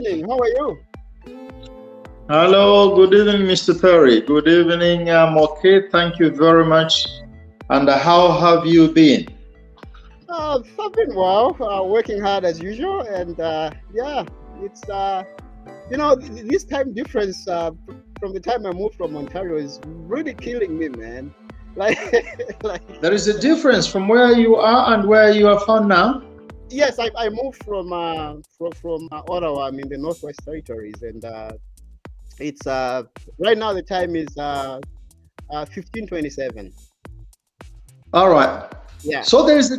evening. How are you? Hello, good evening, Mr. Perry. Good evening. I'm okay. Thank you very much. And how have you been? I've been well, working hard as usual, and yeah, it's this time difference from the time I moved from Ontario is really killing me, man. Like, like There is a difference from where you are and where you are found now. yes, I moved from Ottawa. I'm in the Northwest Territories, and it's right now the time is 15:27. All right. Yeah. So there is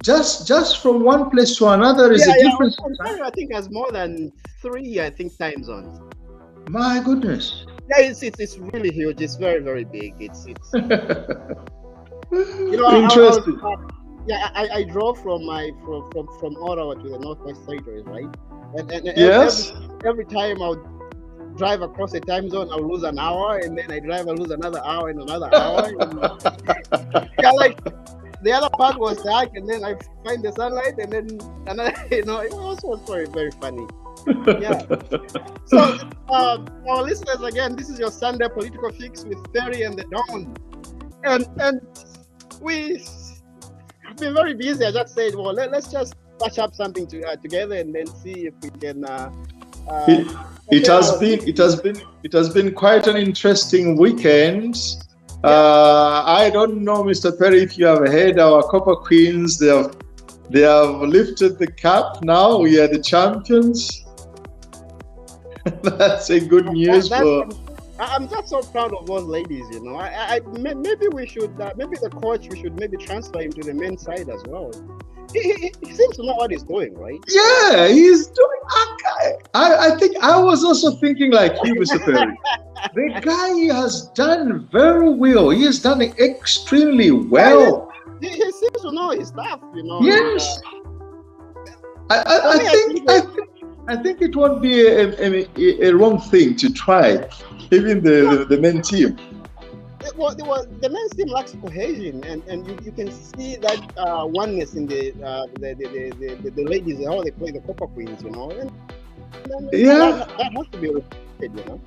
just from one place to another is Yeah, a yeah. difference. Ontario, I think, has more than three, I think, time zones. My goodness. Yeah, it's really huge. It's very very big. It's Interesting. yeah, I drove from Ottawa to the Northwest Territories, right? And Yes. every time I would drive across a time zone, I'll lose an hour, and then I lose another hour and another hour. Yeah, like the other part was dark, and then I find the sunlight, and then another, it was very very funny. Yeah. So, our listeners, again, this is your Sunday political fix with Terry and the Dawn, and we have been very busy. I just said, well, let's just patch up something together, and then see if we can. It, it compare has our- been it has been quite an interesting weekend. I don't know, Mr. Perry, if you have heard our Copper Queens. They have lifted the cup now. We are the champions. That's a good news for. I'm just so proud of those ladies. Maybe we should, maybe the coach, we should maybe transfer him to the men's side as well. He seems to know what he's doing, right? Yeah, he's doing. I think I was also thinking like you, Mr. Perry. The guy has done very well. He has done extremely well. He seems to know his stuff. Yes. I, I, For I me, I think think I think I think it won't be a wrong thing to try, even the men team. the men's team lacks cohesion, and you can see that oneness in the ladies, how they play the Copper Queens, and Yeah. that has to be respected.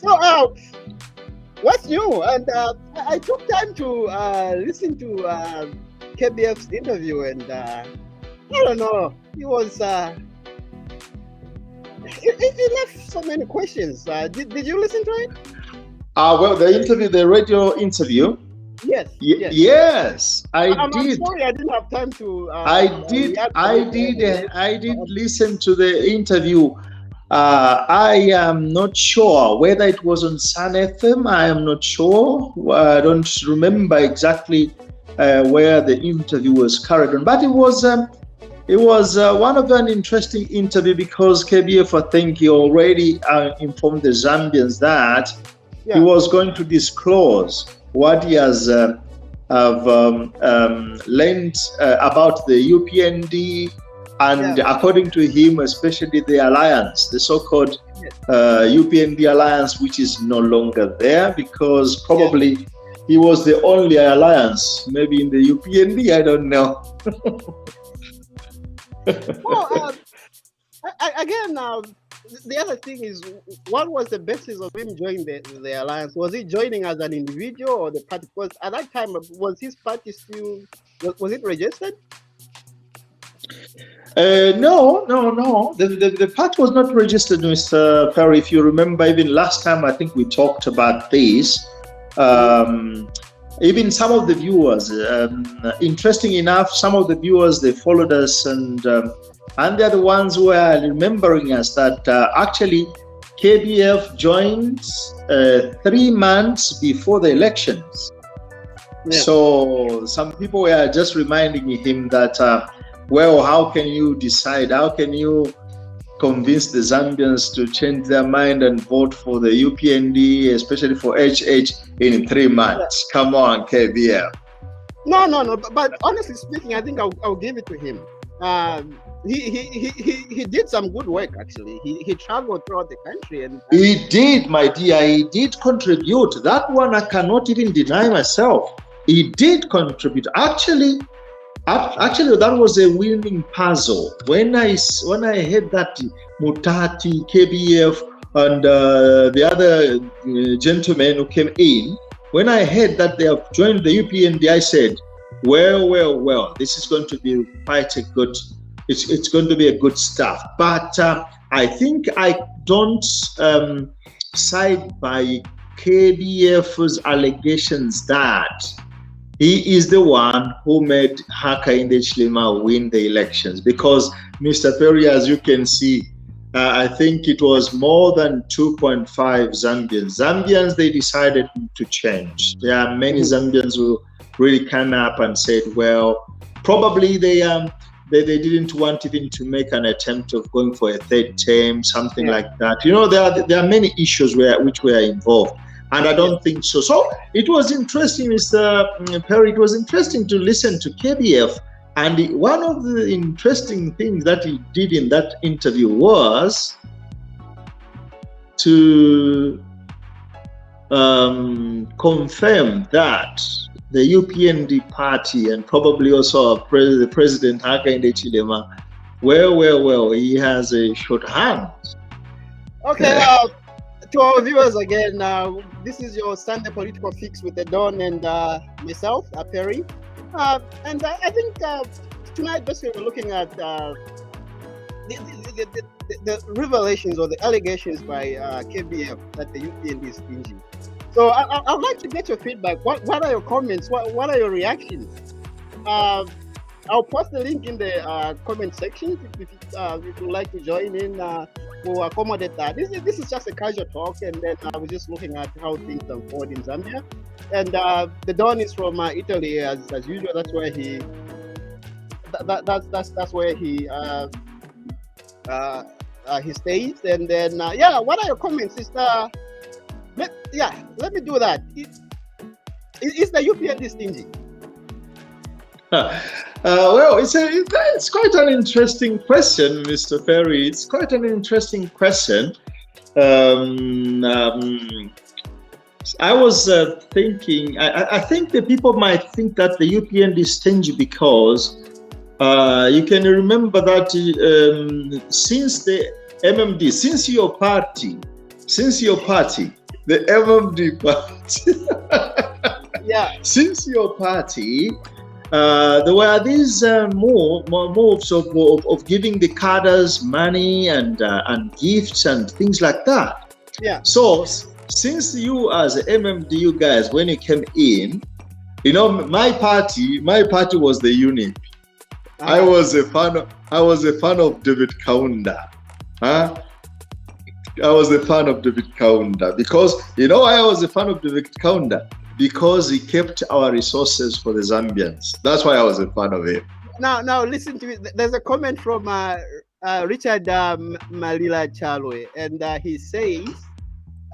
So, what's new? And I took time to listen to KBF's interview, and I don't know, it was it left so many questions. Did you listen to it? Well, the radio interview. Yes. Yes, I'm did. sorry I didn't have time to. I did. react to I it. did. I did listen to the interview. I am not sure whether it was on Sun FM. I am not sure. I don't remember exactly where the interview was carried on, but it was one of an interesting interview because KBF, I think, he already informed the Zambians that he Yeah. was going to disclose what he has learned about the UPND, and Yeah. according to him, especially the alliance, the so-called Yes. UPND alliance, which is no longer there because probably he was the only alliance, maybe in the UPND. I don't know. Well, again, the other thing is, what was the basis of him joining the alliance? Was he joining as an individual or the party? Because at that time, was his party still was it registered? No. The part was not registered, Mr. Perry. If you remember, even last time, I think we talked about this. Even some of the viewers, interesting enough, some of the viewers, they followed us, and they're the ones who are remembering us that actually KBF joined 3 months before the elections. Yeah. So some people were just reminding him that, well, how can you decide? How can you convince the Zambians to change their mind and vote for the UPND, especially for HH, in 3 months? Come on, KBF. No. But honestly speaking, I think I'll give it to him. He did some good work actually. He traveled throughout the country, and He did, my dear. He did contribute. That one I cannot even deny myself. He did contribute. Actually, Actually, that was a winning puzzle. When I heard that Mutati, KBF, and the other gentlemen who came in, when I heard that they have joined the UPND, I said, well, this is going to be quite a good, it's going to be a good stuff. But I think I don't side by KBF's allegations that he is the one who made Hakainde Hichilema win the elections. Because, Mr. Perry, as you can see, I think it was more than 2.5 Zambians, they decided to change. There are many Zambians who really came up and said, well, probably they didn't want even to make an attempt of going for a third term, something like that. You know, there are many issues which were involved. And I don't think so. So it was interesting, Mr. Perry, it was interesting to listen to KBF. And one of the interesting things that he did in that interview was to confirm that the UPND party and probably also the President Hakainde Hichilema, well, he has a short hand. Okay, to our viewers again, this is your Sunday Political Fix with the Don and myself, Perry. And I think tonight basically we're looking at the revelations or the allegations by KBF that the UPND is stingy. So I'd like to get your feedback. What are your comments? What are your reactions? I'll post the link in the comment section if you'd like to join in. We'll accommodate that. This is just a casual talk, and then we're just looking at how things unfold in Zambia. And the Don is from Italy, as usual. That's where he. That's where he stays. And then what are your comments? Let me do that. Is the UPND stingy? Well, it's quite an interesting question, Mr. Perry. It's quite an interesting question. I was thinking, I think the people might think that the UPND is stingy because you can remember that since the MMD, since your party, the MMD party, since your party, there were these moves of giving the cadres money and gifts and things like that. Yeah. So since you as MMD, you guys, when you came in, you know, my party was the UNIP. I was a fan of David Kaunda. I was a fan of David Kaunda because, you know, I was a fan of David Kaunda because he kept our resources for the Zambians. That's why I was a fan of him. Now listen to it. There's a comment from Richard Malila Chalwe, and he says,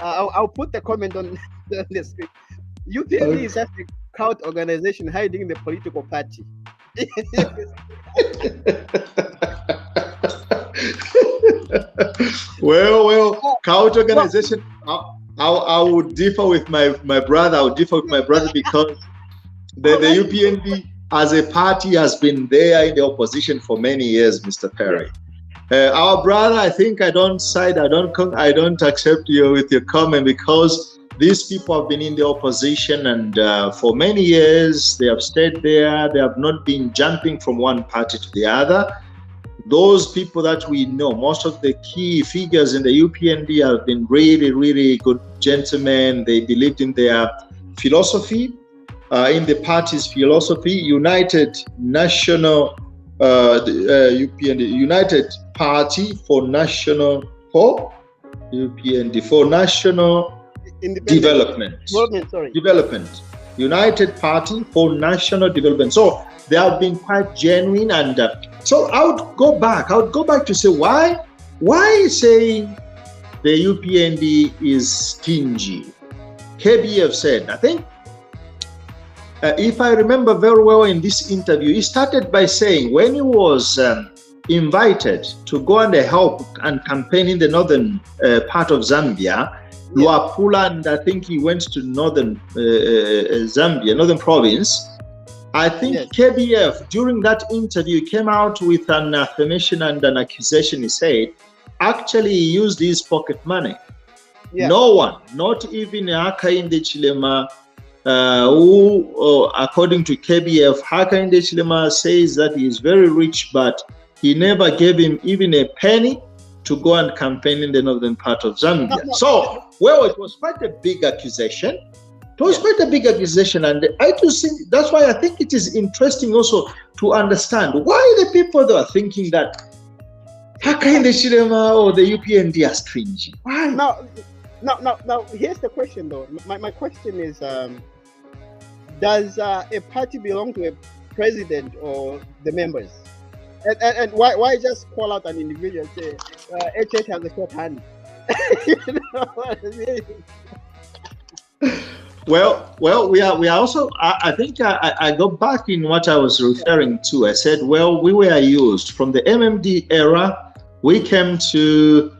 I'll put the comment on the screen. UPND is just a cult organization hiding the political party. well, cult organization. I would differ with my brother. I would differ with my brother because the UPND as a party has been there in the opposition for many years, Mr. Perry. Our brother, I think I don't accept you with your comment because these people have been in the opposition and for many years they have stayed there. They have not been jumping from one party to the other. Those people that we know, most of the key figures in the UPND have been really, really good gentlemen. They believed in their philosophy, in the party's philosophy, United National UPND, United Party for National Hope, UPND for National Development. United Party for National Development. So they have been quite genuine, and so I would go back to say why saying the UPND is stingy. KBF said, I think, if I remember very well in this interview, he started by saying when he was invited to go and help and campaign in the northern part of Zambia, Luapula, and I think he went to northern Zambia, northern province. I think Yes. KBF, during that interview, came out with an affirmation and an accusation. He said, actually, he used his pocket money. Yeah. No one, not even Hakainde Chilema, who, according to KBF, Hakainde Chilema says that he is very rich, but he never gave him even a penny to go and campaign in the northern part of Zambia. So, well, it was quite a big accusation. It was quite a big accusation, and I just think that's why I think it is interesting also to understand why the people that are thinking that Hakainde Chilema or the UPND are stingy. Why? Now, here's the question though. My question is, does a party belong to a president or the members? And why just call out an individual and say HH has a short hand? You know what I mean? Well, we are also. I think I go back in what I was referring to. I said, well, we were used from the MMD era. We came to.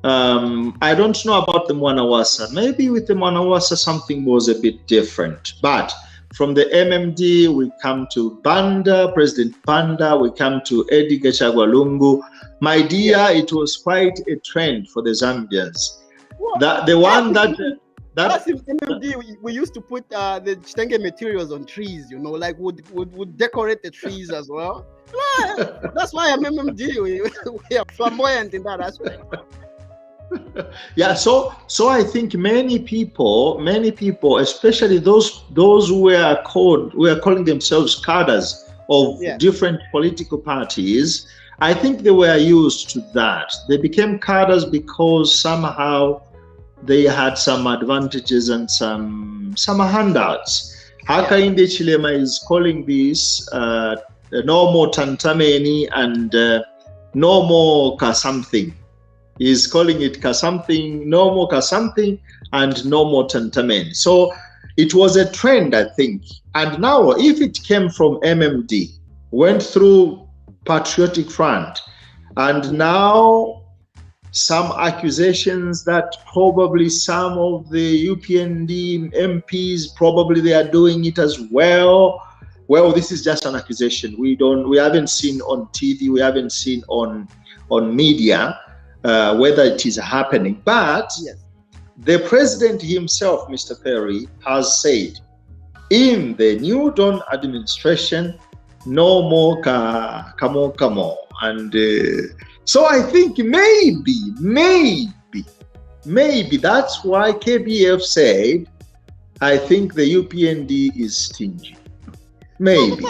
I don't know about the Mwanawasa. Maybe with the Mwanawasa something was a bit different. But from the MMD, we come to Banda, President Banda. We come to Eddie Gachagua Lungu. My dear, it was quite a trend for the Zambians. Well, The one that. That's in MMD. We used to put the stingy materials on trees, you know, like would decorate the trees as well. That's why I'm MMD. We are flamboyant in that aspect. Yeah, so I think many people, especially those who were calling themselves cadres of different political parties, I think they were used to that. They became cadres because somehow they had some advantages and some handouts. Hakainde Chilema is calling this no more tantameni and no more ka something. He's calling it ka something, no more ka something, and no more tantameni. So it was a trend, I think. And now, if it came from MMD, went through Patriotic Front, and now some accusations that probably some of the UPND MPs probably they are doing it as well. Well, this is just an accusation. We haven't seen on TV, we haven't seen on media whether it is happening. But the president himself, Mr. Perry, has said in the New Dawn administration, no more kamo. And so I think maybe that's why KBF said, I think the UPND is stingy. Maybe.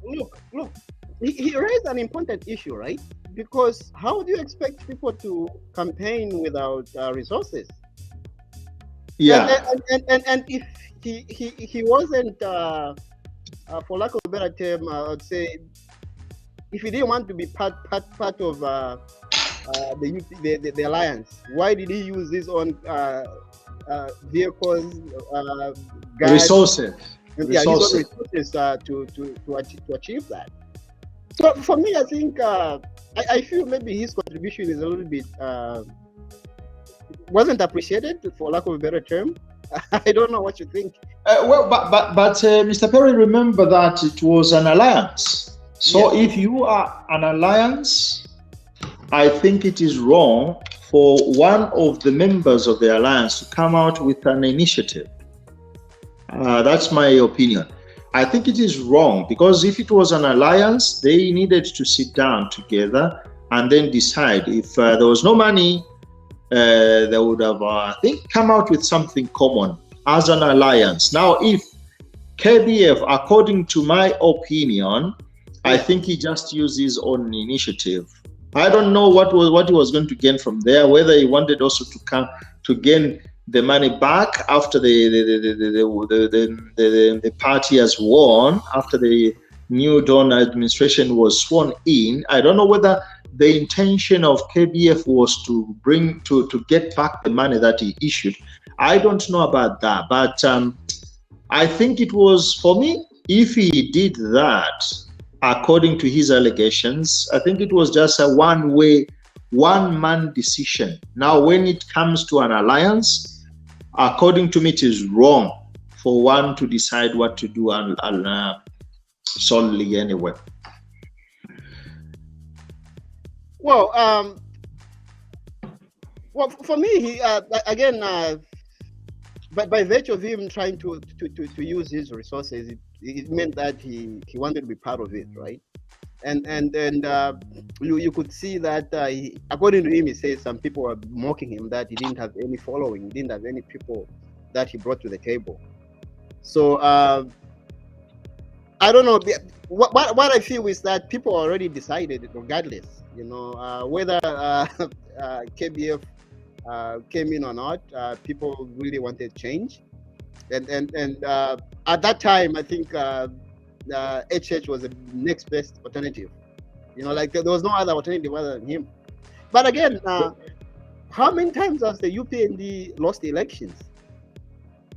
Look, he raised an important issue, right? Because how do you expect people to campaign without resources? Yeah. And if he wasn't, for lack of a better term, I would say, if he didn't want to be part of the alliance, why did he use his own vehicles, resources? Yeah, his own resources to achieve that. So for me, I think I feel maybe his contribution is a little bit wasn't appreciated, for lack of a better term. I don't know what you think. Well, but Mr. Perry, remember that it was an alliance. So if you are an alliance, I think it is wrong for one of the members of the alliance to come out with an initiative. That's my opinion. I think it is wrong because if it was an alliance, they needed to sit down together and then decide. If there was no money, they would have, I think, come out with something common as an alliance. Now, if KBF, according to my opinion, I think he just used his own initiative. I don't know what he was going to gain from there, whether he wanted also to gain the money back after the party has won, after the New Dawn administration was sworn in. I don't know whether the intention of KBF was to get back the money that he issued. I don't know about that, but I think it was, for me, if he did that, according to his allegations, I think it was just a one-man decision. Now, when it comes to an alliance, according to me, it is wrong for one to decide what to do solely anyway. Well, for me, he again, but by virtue of him trying to use his resources, it meant that he wanted to be part of it, right? And you could see that according to him, he says some people were mocking him that he didn't have any following, he didn't have any people that he brought to the table. So I don't know. What I feel is that people already decided, regardless, whether KBF came in or not, people really wanted change, and at that time, I think HH was the next best alternative. Like there was no other alternative other than him. But again, how many times has the UPND lost elections?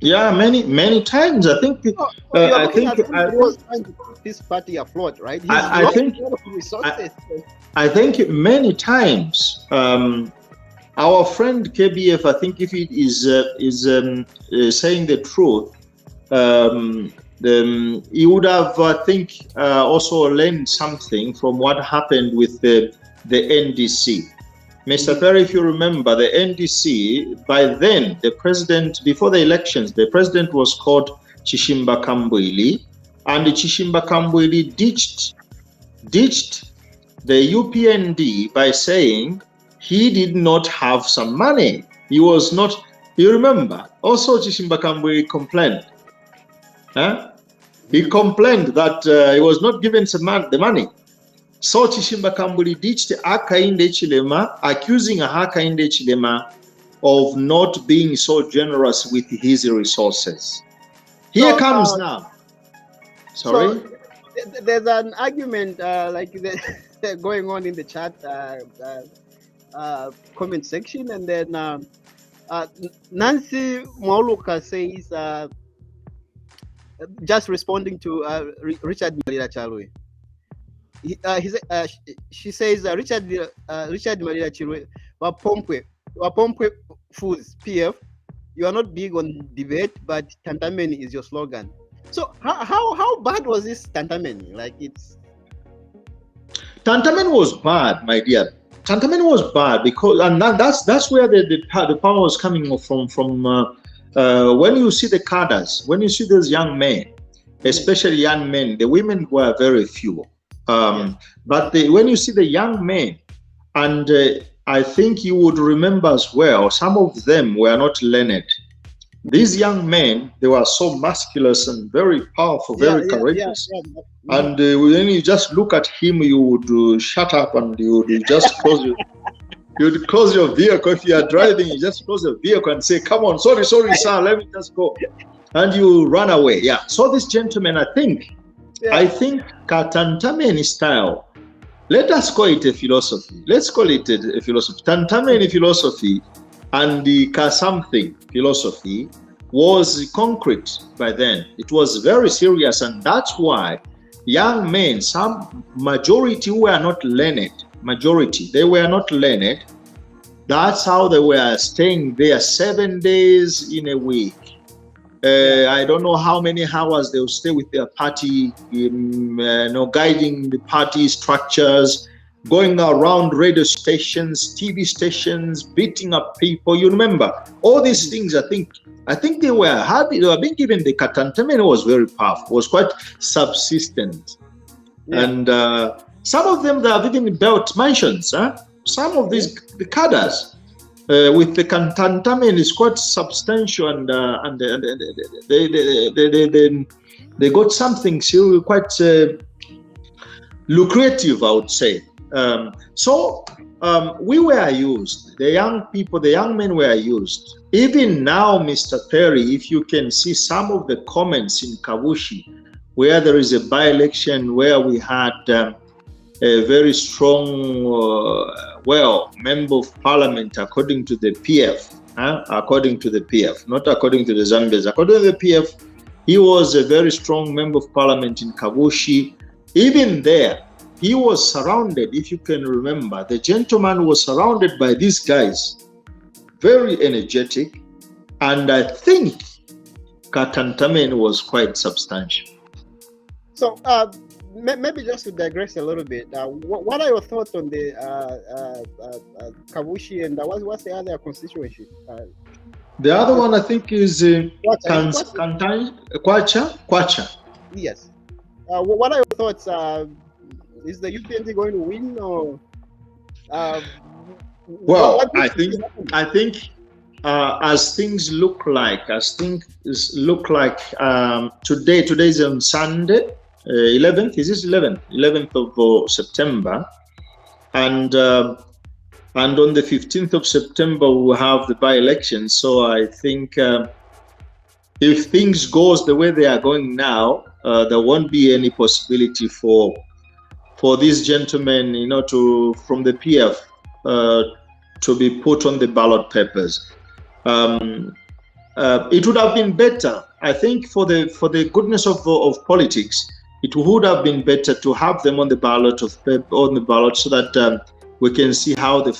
Yeah, many times. I think. I think he was trying to put this party afloat, right? I think many times. Our friend KBF, I think, if it is saying the truth, he would have, I think, also learned something from what happened with the NDC. Mr. Perry, if you remember, the NDC, by then, the president, before the elections, the president was called Chishimba Kambwili, and Chishimba Kambwili ditched the UPND by saying he did not have some money. He was not, you remember, also Chishimba Kambwili complained. He complained that he was not given the money. So Chishimba Kambwili ditched Hakainde Hichilema, accusing Hakainde Hichilema of not being so generous with his resources. Here comes now. Sorry? So there's an argument going on in the chat comment section, and then Nancy Mwauluka says, just responding to Richard Malira Chalwe. She says, Richard Malira Chalwe, Wapompwe Foods, PF, you are not big on debate, but Tantameni is your slogan. So how bad was this Tantameni? Tantameni was bad, my dear. Tantameni was bad because, and that's where the power was coming from when you see the cadres, when you see those young men, especially young men, the women were very few. But when you see the young men, and I think you would remember as well, some of them were not learned. These young men, they were so musculous and very powerful, very courageous. And when you just look at him, you would shut up and you would just close your you'd close your vehicle. If you are driving, you just close the vehicle and say, come on, sorry, sir, let me just go. And you run away. Yeah. So this gentleman, I think Tantameni style, let us call it a philosophy. Let's call it a philosophy. Tantameni philosophy and the something philosophy was concrete by then. It was very serious, and that's why young men, some majority were not learned. They were not learned. That's how they were staying there 7 days in a week. I don't know how many hours they will stay with their party, guiding the party structures, going around radio stations, TV stations, beating up people. You remember all these things. I think they were happy. They were being given the Tantameni was very powerful, was quite subsistent, and some of them they have even built mansions. Some of these the cadres with the Tantameni is quite substantial, and they got something still quite lucrative, I would say. So we were used. The young people, the young men were used. Even now, Mr. Perry, if you can see some of the comments in Kavushi, where there is a by-election where we had a very strong, member of parliament, according to the PF, according to the PF, not according to the Zambians. According to the PF, he was a very strong member of parliament in Kavushi. Even there, he was surrounded, if you can remember, the gentleman was surrounded by these guys, very energetic, and I think Tantameni was quite substantial. So, maybe just to digress a little bit, what are your thoughts on the Kavushi and what's the other constituency? The other one I think is Kwacha. Yes. What are your thoughts? Is the UPND going to win or? Well, I think as things look like, today's on Sunday, 11th. Is this 11th? 11th of September, and on the 15th of September we'll have the by-elections. So I think if things goes the way they are going now, there won't be any possibility for these gentlemen, from the PF to be put on the ballot papers. It would have been better, I think, for the goodness of politics. It would have been better to have them on the ballot so that we can see how the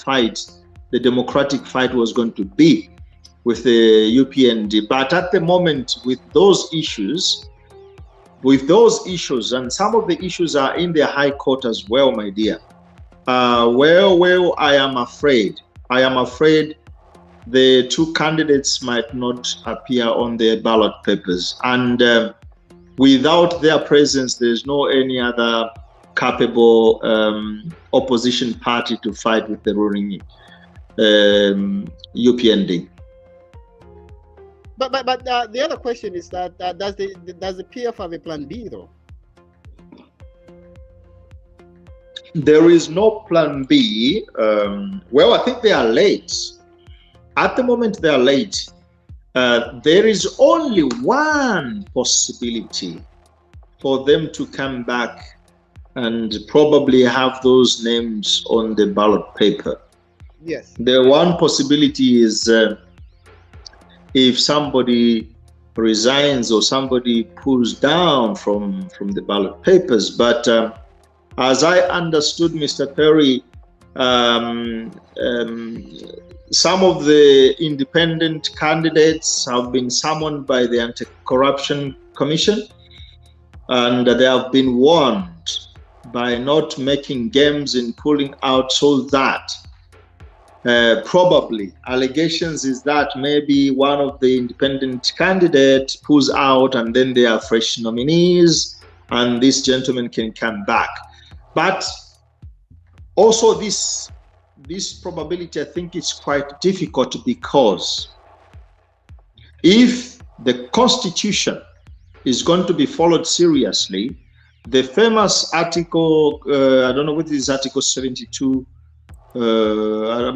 democratic fight was going to be with the UPND. But at the moment, with those issues, and some of the issues are in the High Court as well, my dear. Well, I am afraid the two candidates might not appear on their ballot papers, and without their presence, there's no any other capable opposition party to fight with the ruling UPND. But the other question is that does the PF have a plan B though? There is no plan B. Well, I think they are late. At the moment, they are late. There is only one possibility for them to come back and probably have those names on the ballot paper. Yes. The one possibility is if somebody resigns or somebody pulls down from the ballot papers. But as I understood, Mr. Perry, some of the independent candidates have been summoned by the Anti-Corruption Commission, and they have been warned by not making games in pulling out, so that probably allegations is that maybe one of the independent candidates pulls out and then there are fresh nominees and this gentleman can come back. But also this probability, I think, is quite difficult, because if the Constitution is going to be followed seriously, the famous article, I don't know what is Article 72,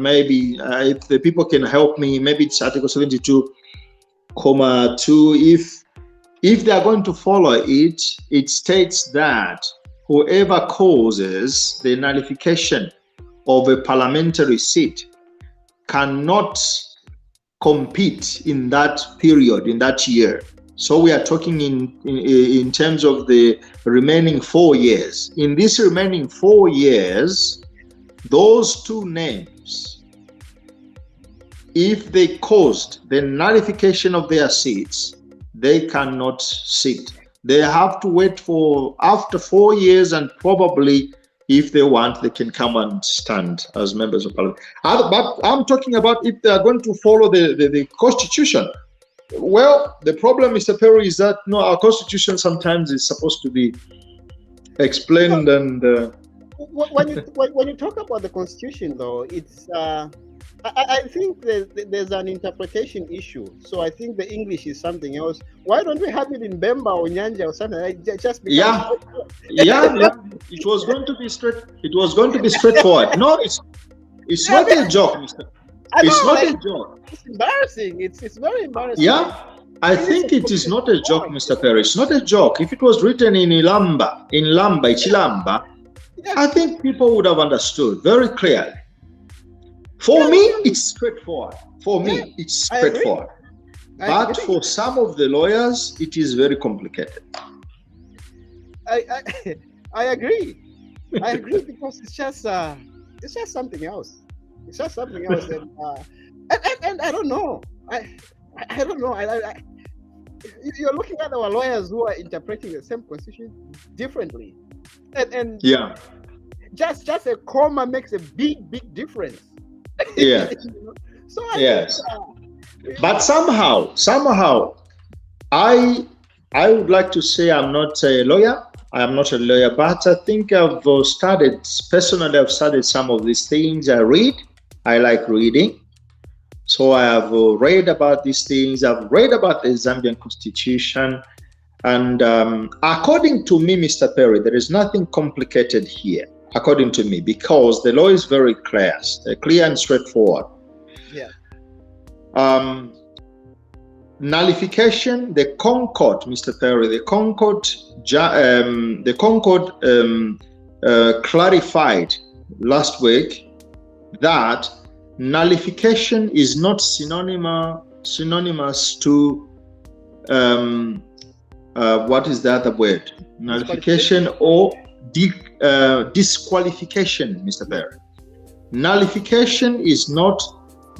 maybe if the people can help me, maybe it's Article 72,2. If they are going to follow it, it states that whoever causes the nullification of a parliamentary seat cannot compete in that period, in that year. So we are talking in terms of the remaining 4 years. In these remaining 4 years, those two names, if they caused the nullification of their seats, they cannot sit. They have to wait for after 4 years, and probably, if they want, they can come and stand as members of parliament. But I'm talking about if they are going to follow the Constitution. Well, the problem, Mr. Perry, is that our Constitution sometimes is supposed to be explained and. When you talk about the Constitution, though, it's I think there's an interpretation issue. So I think the English is something else. Why don't we have it in Bemba or Nyanja or something? Yeah. It was going to be straight. It was going to be straightforward. No, it's not a joke, Mr. It's not a joke. It's embarrassing. It's very embarrassing. Yeah, I think it is not a joke, Mr. Perry. It's not a joke. If it was written in Ichilamba, I think people would have understood very clearly. For me, it's straightforward. It's straightforward. But for some of the lawyers, it is very complicated. I agree. I agree, because it's just something else. It's just something else, and I don't know. I don't know. you're looking at our lawyers who are interpreting the same constitution differently, and Yeah. just a comma makes a big difference. Yeah. You know? So I Yes. think, But somehow, I would like to say I'm not a lawyer. I am not a lawyer, but I think I've personally, I've studied some of these things. I like reading. So I have read about these things. I've read about the Zambian constitution. And according to me, Mr. Perry, there is nothing complicated here, according to me, because the law is very clear and straightforward. Yeah. Nullification, the Concord, Mr. Perry, the Concord clarified last week that nullification is not synonymous to what is the other word? Nullification or disqualification, Mr. Perry. Nullification is not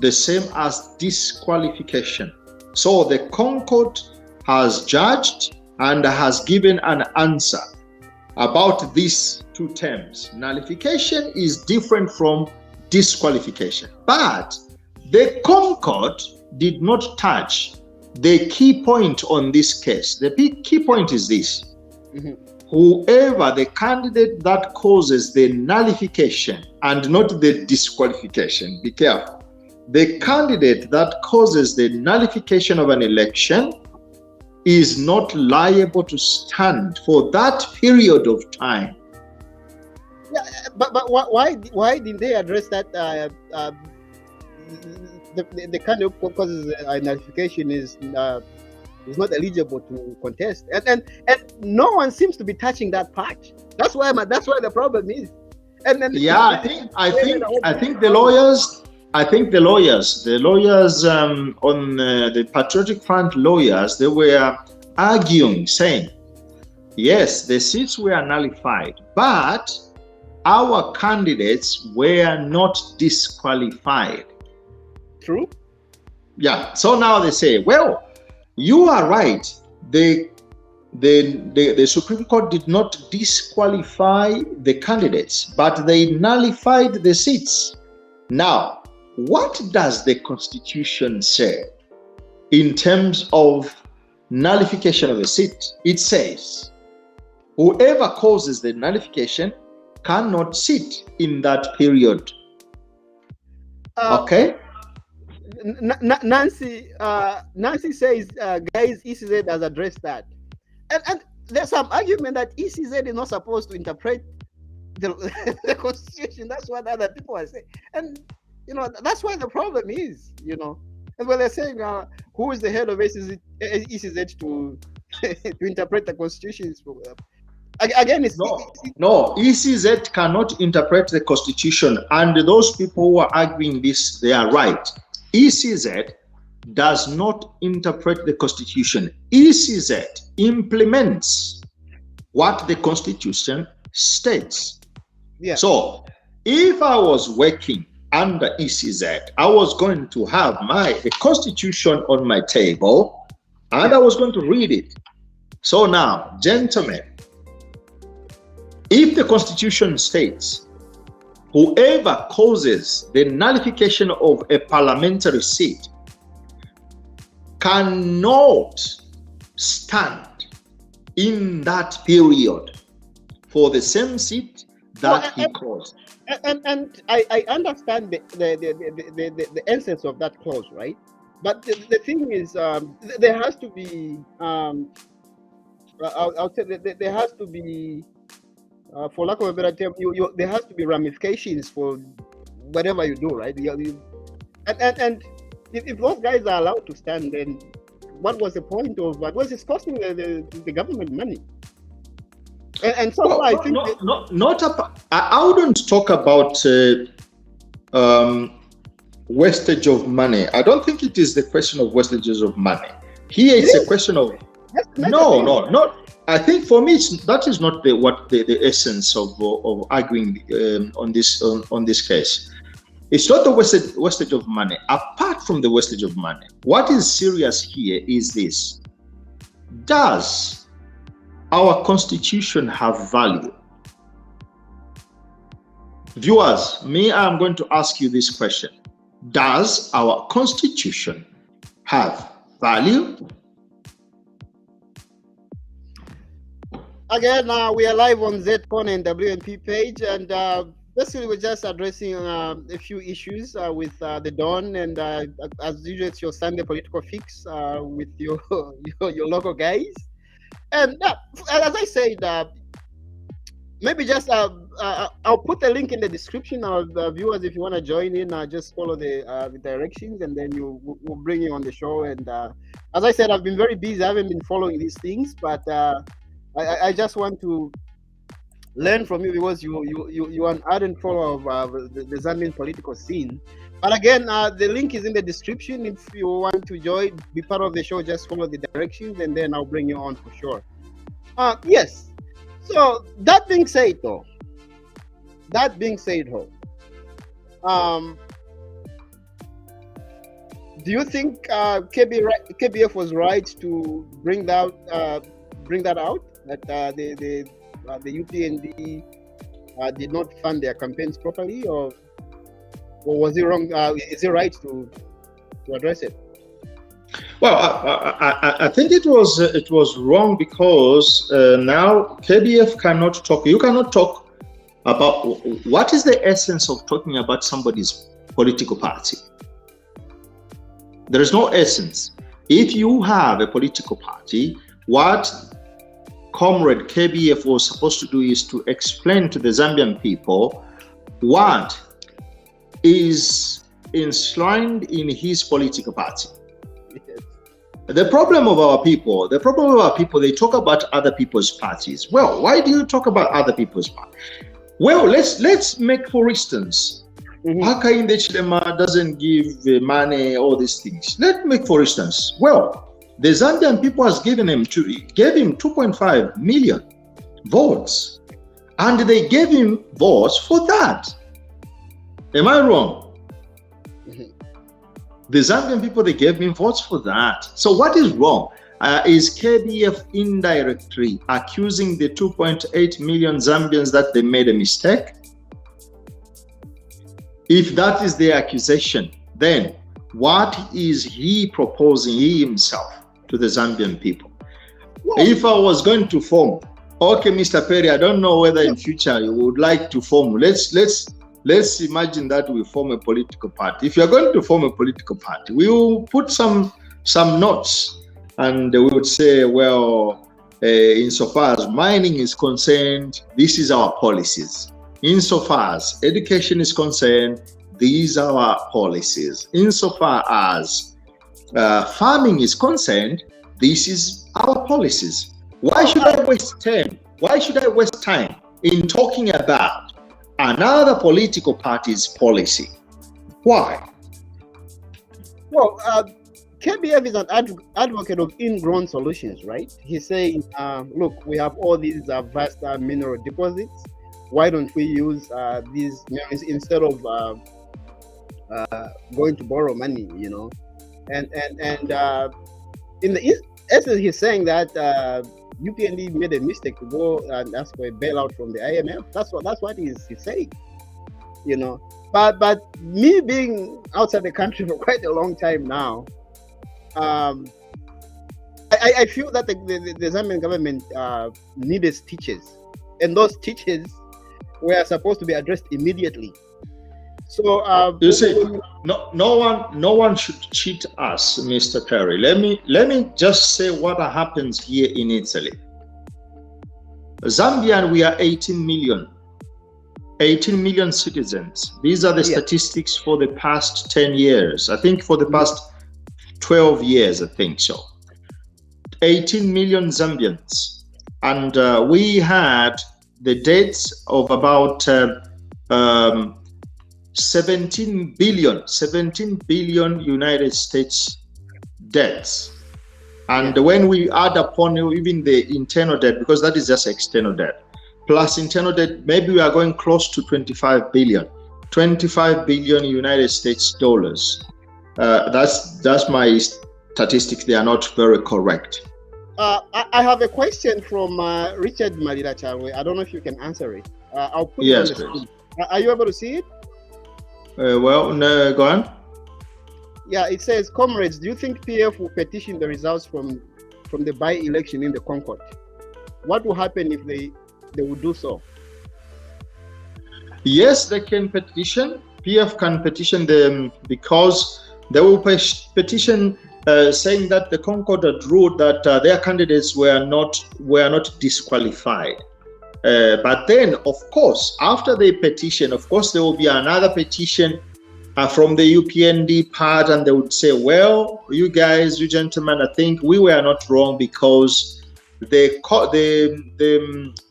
the same as disqualification. So the Concord has judged and has given an answer about these two terms. Nullification is different from disqualification. But the Concord did not touch the key point on this case. The key point is this. Mm-hmm. Whoever the candidate that causes the nullification and not the disqualification, be careful. The candidate that causes the nullification of an election is not liable to stand for that period of time. Yeah, but why didn't they address that? The candidate who causes a nullification is not eligible to contest, and no one seems to be touching that part. That's why the problem is. And then I think the lawyers. The lawyers on the Patriotic Front lawyers, they were arguing, saying, yes, the seats were nullified, but our candidates were not disqualified. True. Yeah. So now they say, well, you are right. The Supreme Court did not disqualify the candidates, but they nullified the seats. Now, what does the Constitution say in terms of nullification of a seat? It says, whoever causes the nullification cannot sit in that period. Okay? Nancy says, guys, ECZ has addressed that. And there's some argument that ECZ is not supposed to interpret the Constitution. That's what other people are saying. And that's why the problem is, and when they're saying who is the head of ECZ to interpret the Constitution. Again, it's no. ECZ cannot interpret the Constitution, and those people who are arguing this, they are right. ECZ does not interpret the Constitution. ECZ implements what the Constitution states. Yeah. So, if I was working under ECZ, I was going to have the Constitution on my table, and I was going to read it. So now, gentlemen, if the Constitution states, whoever causes the nullification of a parliamentary seat cannot stand in that period for the same seat that he caused. And I understand the essence of that clause, right? But the thing is, there has to be, I'll say that there has to be, for lack of a better term, there has to be ramifications for whatever you do, right? And if those guys are allowed to stand, then what was the point of what was it costing the government money? And so I think I wouldn't talk about wastage of money. I don't think it is the question of wastages of money. Here it's a question of no. I think for me that is not the essence of arguing on this case. It's not the wastage of money. Apart from the wastage of money, what is serious here is this: Does our constitution have value? Viewers, I'm going to ask you this question. Does our constitution have value? Again, we are live on ZCon and WNP page, and basically we're just addressing a few issues with the Dawn, and as usual, it's your Sunday political fix with your local guys. And as I said, maybe just I'll put the link in the description. Of viewers, if you want to join in, just follow the directions, and then we'll bring you on the show. And as I said, I've been very busy. I haven't been following these things, but I just want to learn from you, because you're an ardent follower of the Zambian political scene. But again, the link is in the description. If you want to join, be part of the show, just follow the directions, and then I'll bring you on for sure. Yes. So that being said, do you think KBF was right to bring that out, that the UPND did not fund their campaigns properly, or was it wrong? Is it right to address it? Well, I think it was wrong, because now KBF cannot talk. You cannot talk about what is the essence of talking about somebody's political party. There is no essence. If you have a political party, what Comrade KBF was supposed to do is to explain to the Zambian people what is enshrined in his political party. The problem of our people, they talk about other people's parties. Well, why do you talk about other people's parties? Well, let's make, for instance, Hakainde Chilema doesn't give money, all these things. Let's make, for instance, well, the Zambian people gave him 2.5 million votes, and they gave him votes for that. Am I wrong? The Zambian people, they gave him votes for that. So what is wrong? Is KBF indirectly accusing the 2.8 million Zambians that they made a mistake? If that is the accusation, then what is he proposing, he himself, to the Zambian people? If I was going to form, okay, Mr. Perry, I don't know whether in future you would like to form. Let's imagine that we form a political party. If you're going to form a political party, we will put some notes, and we would say, well, insofar as mining is concerned, this is our policies. Insofar as education is concerned, these are our policies. Insofar as farming is concerned, this is our policies. Why should I waste time? Why should I waste time in talking about another political party's policy? Why? Well, KBF is an advocate of ingrown solutions, right? He's saying, look, we have all these vast mineral deposits. Why don't we use these minerals instead of going to borrow money, you know? And in the essence, he's saying that UPND made a mistake to go and ask for a bailout from the IMF. That's what he's saying, you know. But me being outside the country for quite a long time now, I feel that the Zambian government needed teachers, and those teachers were supposed to be addressed immediately. So you see, no one should cheat us, Mr. Perry. Let me just say what happens here in Italy. Zambia, we are 18 million citizens. These are the statistics for the past 10 years. I think for the past 12 years, I think so. 18 million Zambians. And we had the debts of about 17 billion United States debts. And when we add upon even the internal debt, because that is just external debt, plus internal debt, maybe we are going close to 25 billion United States dollars. That's my statistics. They are not very correct. I have a question from Richard Malirachawe. I don't know if you can answer it. I'll put it on Yes, the please. screen. Are you able to see it? Well, no, go on. Yeah, it says, comrades, do you think PF will petition the results from the by-election in the Concord? What will happen if they will do so? Yes, they can petition. PF can petition them because they will petition saying that the Concord had ruled that their candidates were not disqualified. But then, of course, after they petition, of course, there will be another petition from the UPND part, and they would say, well, you guys, you gentlemen, I think we were not wrong because the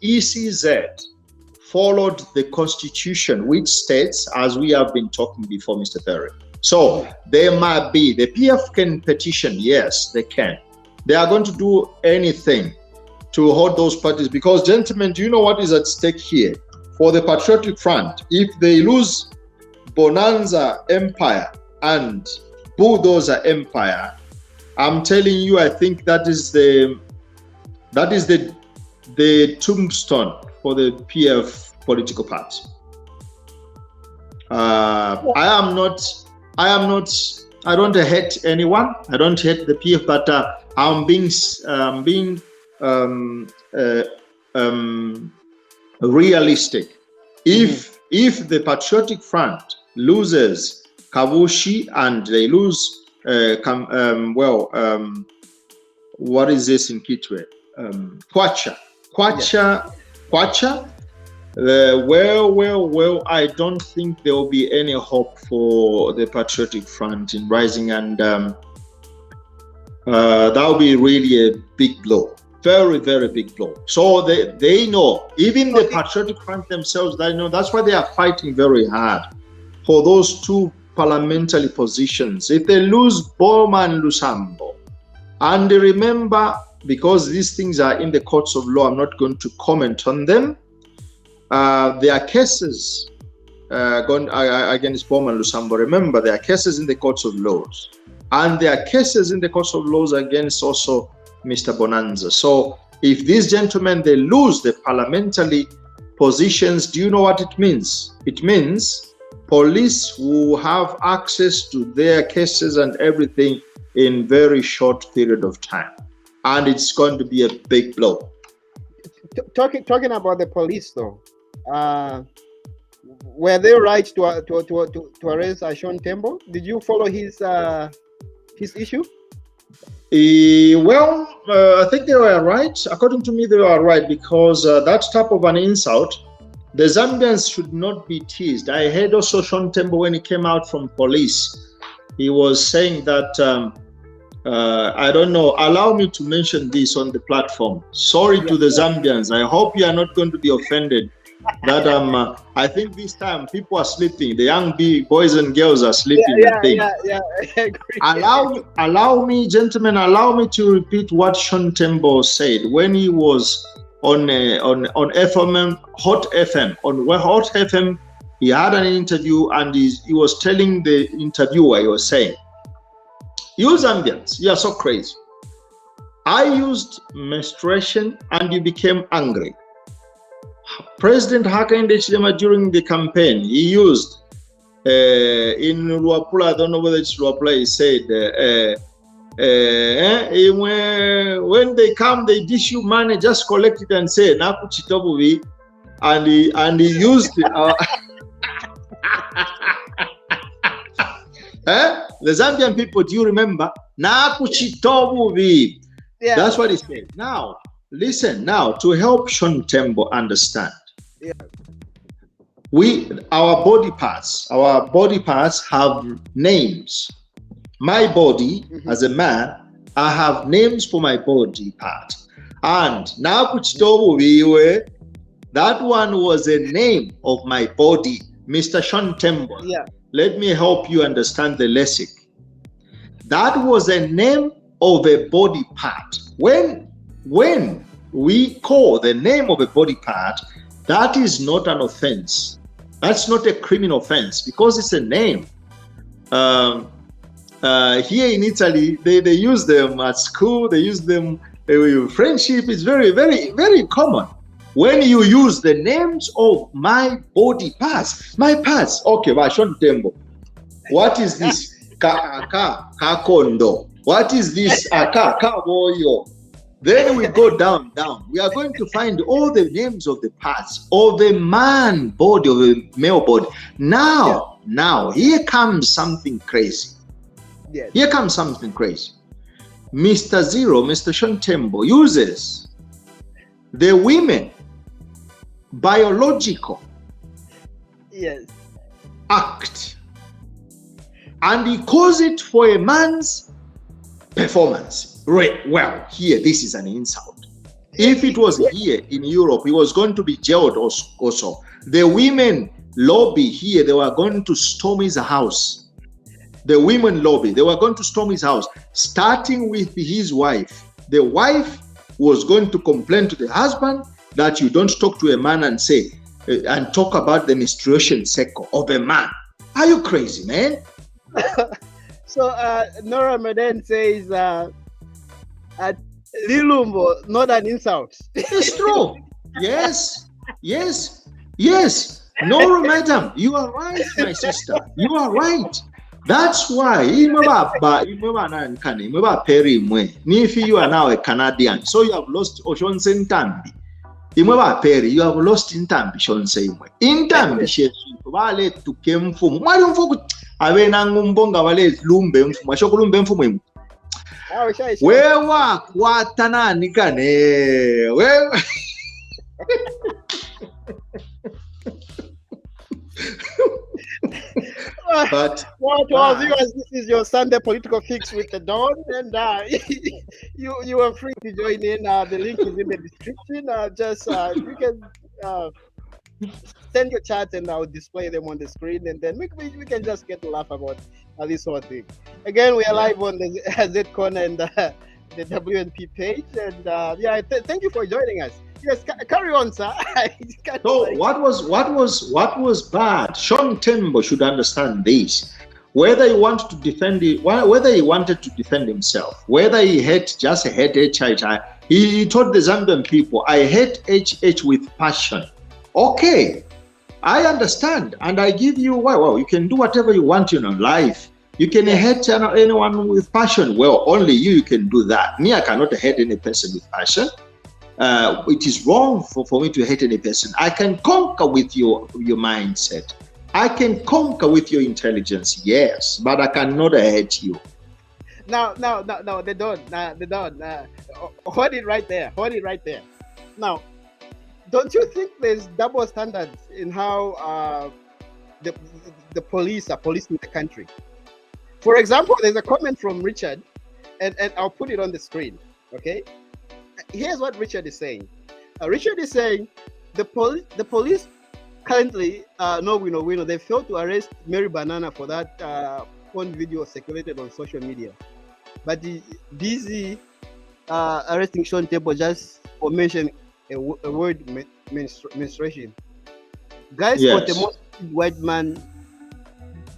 ECZ followed the constitution, which states, as we have been talking before, Mr. Perry. So there might be, the PF can petition, yes, they can. They are going to do anything to hold those parties because, gentlemen, do you know what is at stake here? For the Patriotic Front, if they lose Bonanza Empire and Bulldozer Empire, I'm telling you, I think that is the tombstone for the PF political party. I don't hate anyone. I don't hate the PF, but I'm being realistic. If the Patriotic Front loses Kabushi and they lose what is this in Kitwe? Kwacha. Well, I don't think there will be any hope for the Patriotic Front in rising, and that will be really a big blow. Very, very big blow. So they know, even the Patriotic Front themselves, they know. That's why they are fighting very hard for those two parliamentary positions. If they lose Boma and Lusambo, and remember, because these things are in the courts of law, I'm not going to comment on them. There are cases going against Boma and Lusambo. Remember, there are cases in the courts of laws, and there are cases in the courts of laws against also Mr. Bonanza. So if these gentlemen, they lose the parliamentary positions, do you know what it means? It means police will have access to their cases and everything in very short period of time. And it's going to be a big blow. Talking about the police though, were they right to arrest Ashon Tembo? Did you follow his issue? I think they were right. According to me, they were right because that type of an insult, the Zambians should not be teased. I heard also Sean Tembo when he came out from police. He was saying that, I don't know, allow me to mention this on the platform. Sorry to the Zambians. I hope you are not going to be offended. That I think this time people are sleeping. The young boys and girls are sleeping. I think. I agree. Allow me, gentlemen. Allow me to repeat what Sean Tembo said when he was on FM, Hot FM. On Hot FM, he had an interview and he was telling the interviewer, he was saying, "You Zambians, you are so crazy. I used menstruation and you became angry." President Hakainde Hichilema during the campaign, he used in Luapula, I don't know whether it's Luapula, he said, when they come, they dish you money, just collect it and say, Naku Chitobuvi, and he used the Zambian people, do you remember? Naku Chitobuvi. Yeah. That's what he said. Now, listen, now to help Sean Tembo understand, our body parts have names. My body, as a man, I have names for my body part. And now that one was a name of my body, Mr. Sean Tembo. Yeah. Let me help you understand the lexic. That was a name of a body part. When we call the name of a body part, that is not an offense. That's not a criminal offense because it's a name. Here in Italy, they use them at school. They use them Friendship is very, very, very common. When you use the names of my body parts, my parts. Okay, Vashon Tembo. What is this? Kakondo. What is this? Kaboyo. Then we go down. We are going to find all the names of the parts of a man body, of a male body. Now, here comes something crazy. Yes. Here comes something crazy. Mr. Zero, Mr. Shontembo uses the women biological act, and he calls it for a man's performance. Right. Well, here, this is an insult. If it was here in Europe, he was going to be jailed also. The women lobby here, they were going to storm his house. The women lobby, they were going to storm his house, starting with his wife. The wife was going to complain to the husband that you don't talk to a man and say, and talk about the menstruation cycle of a man. Are you crazy, man? So Nora Maden says, Lilumbo, not an insult. It's true. Yes. No, madam, you are right, my sister. You are right. That's why if you are now a Canadian, so you have lost Ocean Sentambi. You have lost in Tambi, Sean Saymwe. In Tambi, she vale to came from Marium Avenangumbonga Vale Lumbe from Mashokulumbe from him. Where were Watana Nikane? Where? But viewers, this is your Sunday political fix with the Don, and you are free to join in. The link is in the description. You can send your chats, and I'll display them on the screen, and then we can just get to laugh about this whole thing. Again, we are live on the ZCon and the WNP page, and thank you for joining us. Yes, carry on, sir. So what was bad? Sean Tembo should understand this. Whether he wanted to defend it, whether he wanted to defend himself, whether he just hate HH, he told the Zambian people, I hate HH with passion. Okay, I understand, and I give you well, you can do whatever you want in life. You can hate anyone with passion. Well, only you can do that. Me, I cannot hate any person with passion. It is wrong for me to hate any person. I can conquer with your mindset. I can conquer with your intelligence, yes, but I cannot hate you. No, they don't. Hold it right there. Now, don't you think there's double standards in how the police are policing the country? For example, there's a comment from Richard, and I'll put it on the screen, okay? Here's what Richard is saying. Richard is saying the police currently they failed to arrest Mary Banana for that porn video circulated on social media, but the busy arresting Sean Tembo just for mentioning a word menstruation. Guys, for the most white man,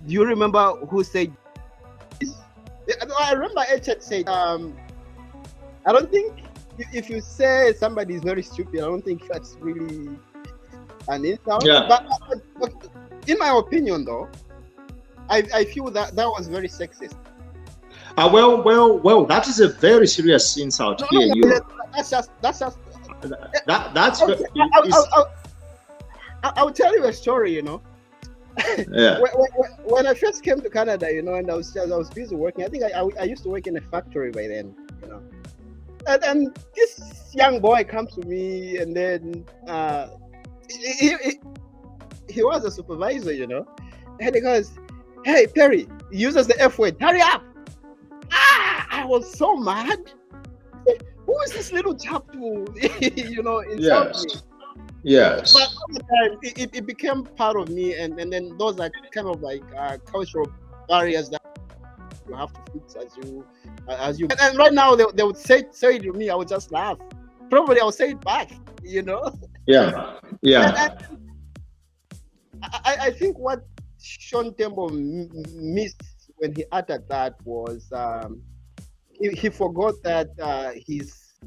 do you remember who said this? I remember Echet said, I don't think if you say somebody is very stupid, I don't think that's really an insult. Yeah. But in my opinion, though, I feel that was very sexist. Well, that is a very serious insult here. I'll tell you a story, Yeah. When I first came to Canada, and I was busy working. I think I used to work in a factory by then, And this young boy comes to me, and then he was a supervisor, and he goes, "Hey Perry," he uses the F word, "Hurry up!" I was so mad. Who is this little chap to, insult me? Yes. But over time, it became part of me, and then those are kind of like cultural barriers that you have to fix as you. And right now, they would say it to me, I would just laugh. Probably I'll say it back, Yeah. And I think what Sean Tembo missed when he uttered that was he forgot that his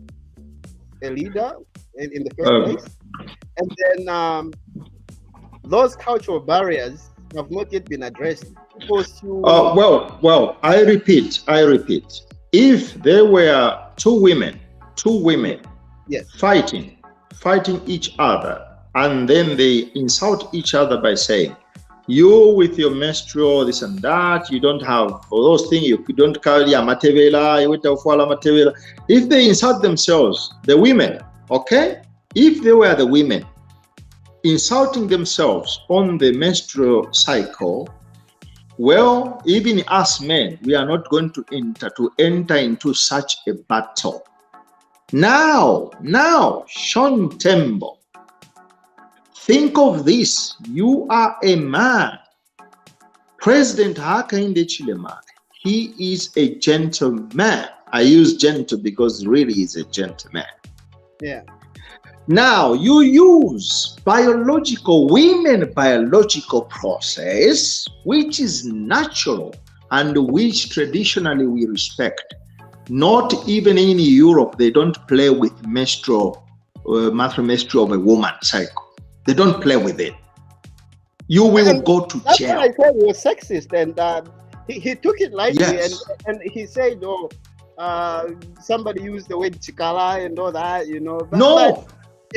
a leader in the first place, and then those cultural barriers have not yet been addressed. Because well, I repeat. If there were two women, yes, fighting each other, and then they insult each other by saying, "You with your menstrual, this and that, you don't have all those things, you don't carry a matevela, you don't follow matevela." If they insult themselves, the women, okay? If they were the women insulting themselves on the menstrual cycle, well, even us men, we are not going to enter into such a battle. Now, Sean Tembo, think of this. You are a man. President Hakainde Hichilema, he is a gentleman. I use gentle because really he's a gentleman. Yeah. Now, you use women biological process, which is natural and which traditionally we respect. Not even in Europe, they don't play with menstrual of a woman cycle. They don't play with it. You will go to jail. That's why I said he was sexist, and he took it lightly, Yes. and he said, "Oh, somebody used the word chikala and all that, you know."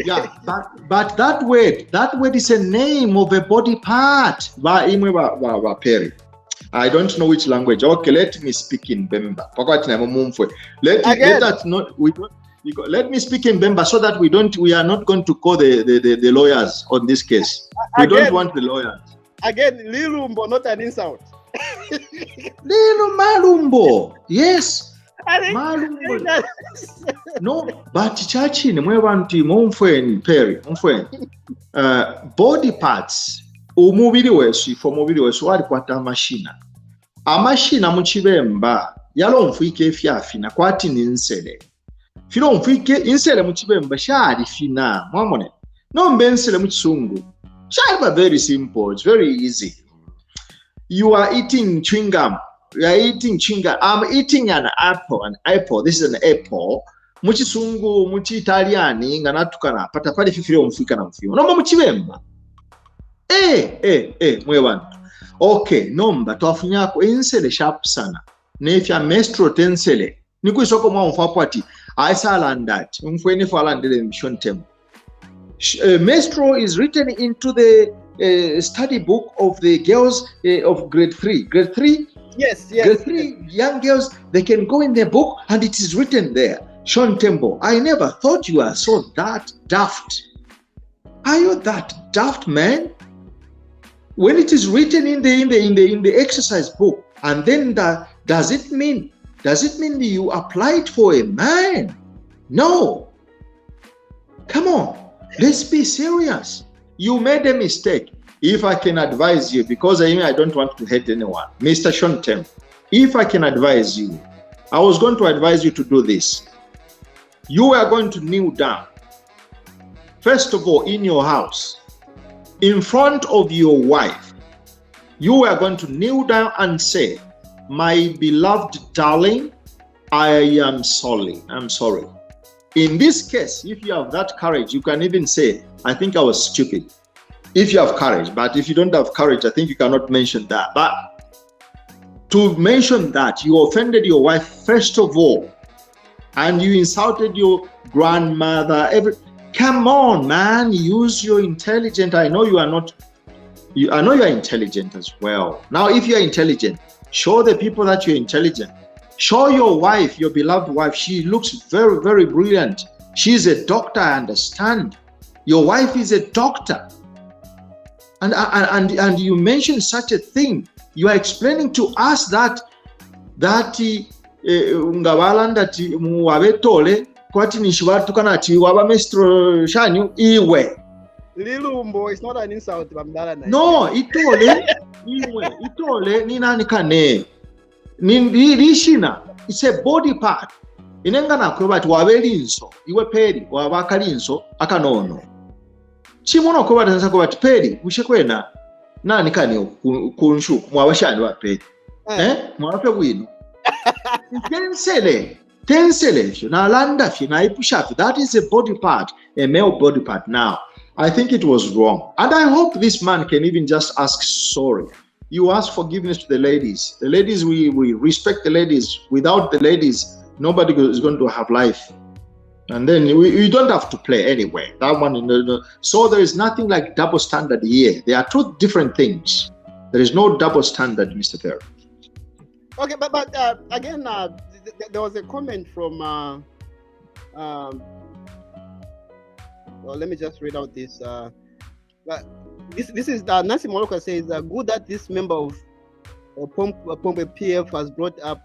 Yeah, but that word is a name of a body part. Perry. I don't know which language. Okay, let me speak in Bemba. Let me speak in Bemba so that we are not going to call the lawyers on this case. We don't want the lawyers. Again, Lilumbo, not an insult. Lilo Malumbo. Yes. Malumbo. No, but chachi ne mwebantu mumfweni Perry, body parts omubiri wesu wali kwata amashina mu Kibemba yalonfuike efyafina kwati ninsele filonfuike insele mu Kibemba shali fina mwamone no mbensele mu Kisungu shali very simple, it's very easy. You are eating chewing gum. I'm eating an apple. This is an apple. Muchisungu, muchi Italiani, nganatukana, patapali fifiro mfika na mfio. No mu Kibemba. Mwebantu. Okay, nomba twafunyako ensele sharp sana. Nefya menstrual tensele. Nikuisoko mwa mfapo ati aisalandat. Mfweni falandele mission temu. Menstrual is written into the study book of the girls of grade 3. Grade 3? Yes. Grade 3 young girls, they can go in their book and it is written there. Sean Tembo, I never thought you were so that daft. Are you that daft, man? When it is written in the exercise book, and then does it mean you applied for a man? No. Come on, let's be serious. You made a mistake. If I can advise you, because I don't want to hurt anyone, Mr. Sean Tembo, if I can advise you, I was going to advise you to do this. You are going to kneel down. First of all, in your house, in front of your wife, you are going to kneel down and say, "My beloved darling, I am sorry. I'm sorry." In this case, if you have that courage, you can even say, "I think I was stupid." If you have courage, but if you don't have courage, I think you cannot mention that. But to mention that you offended your wife first of all, and you insulted your grandmother, come on, man, use your intelligence. I know you are not. I know you are intelligent as well. Now, if you are intelligent, show the people that you're intelligent. Show your wife, your beloved wife. She looks very, very brilliant. She's a doctor, I understand. Your wife is a doctor. And you mentioned such a thing. You are explaining to us that ngabalanda ti muwabetole kwati nishibatukana ati waba mestro shanyu iwe. Lilumbo is not an insult, Bamdala. No, itole ni nani kane. Nishina, it's a body part. Inengana kweba ati wabelinso, iwe peri, wabakalinso, akanono. Chimono kweba tansa kweba ati peri, ushekwena, nani kane kunshu, mwabashani wa peri. Mwape winu. Intensele. Tenselef, na landaf, na ipushaf. That is a body part, a male body part. Now, I think it was wrong. And I hope this man can even just ask sorry. You ask forgiveness to the ladies. The ladies, we respect the ladies. Without the ladies, nobody is going to have life. And then you don't have to play anyway. That one, so there is nothing like double standard here. There are two different things. There is no double standard, Mr. Perry. Okay, but again, there was a comment from. Well, let me just read out this. This is Nancy Moloka says, good that this member of Pompe PF has brought up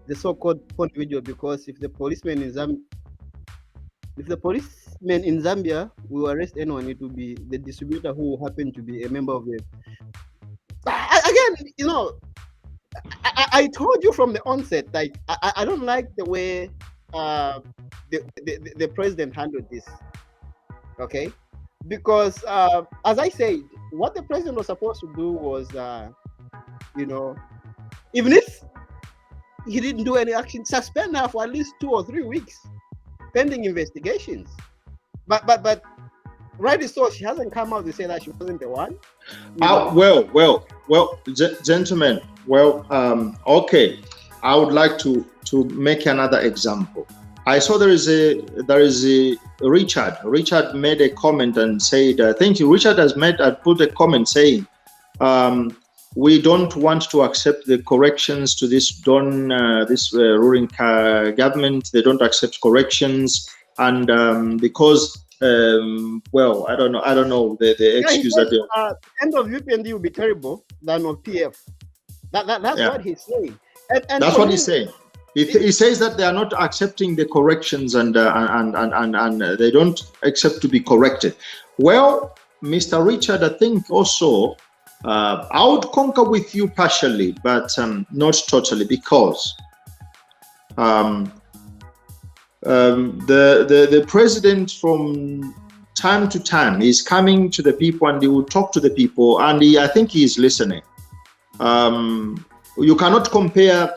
the so-called point video, because if the policemen in Zambia will arrest anyone, it will be the distributor who happened to be a member of the. Again, you know, I told you from the onset, like I don't like the way the president handled this. Okay, because as I said, what the president was supposed to do was, you know, even if he didn't do any action, suspend her for at least 2 or 3 weeks, pending investigations. But rightly so, she hasn't come out to say that she wasn't the one. Well, gentlemen. Okay. I would like to make another example. I saw there is a Richard. Richard made a comment and said, thank you. Richard has put a comment saying, we don't want to accept the corrections to this ruling government. They don't accept corrections, and because I don't know the excuse that the end of UPND will be terrible than of PF. That's what he's saying. And that's what he's saying. He says that they are not accepting the corrections and they don't accept to be corrected. Well, Mr. Richard, I think also I would concur with you partially, but not totally, because the president from time to time is coming to the people and he will talk to the people, and I think he is listening. We cannot compare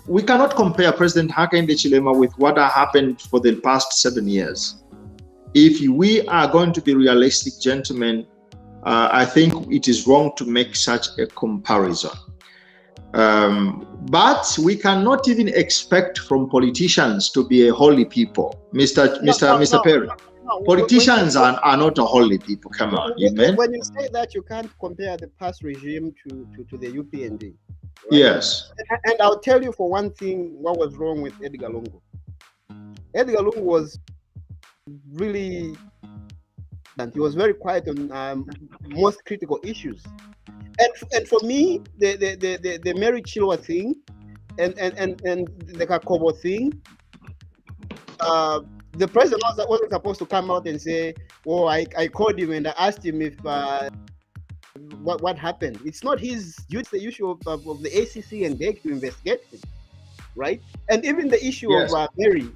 President Hakainde Hichilema with what happened for the past 7 years. If we are going to be realistic, gentlemen, I think it is wrong to make such a comparison. But we cannot even expect from politicians to be a holy people. Mr. Perry. Politicians are not a holy people. Come on, when you say that, you can't compare the past regime to the UPND. Right? Yes. And I'll tell you for one thing what was wrong with Edgar Lungu. Edgar Lungu was really, and he was very quiet on most critical issues. And for me, the Mary Chilwa thing and the Kakobo thing, the president wasn't supposed to come out and say, "Oh, I called him and I asked him if what happened." It's not his duty. It's the issue of the ACC and DEC to investigate him, right? And even the issue of Mary.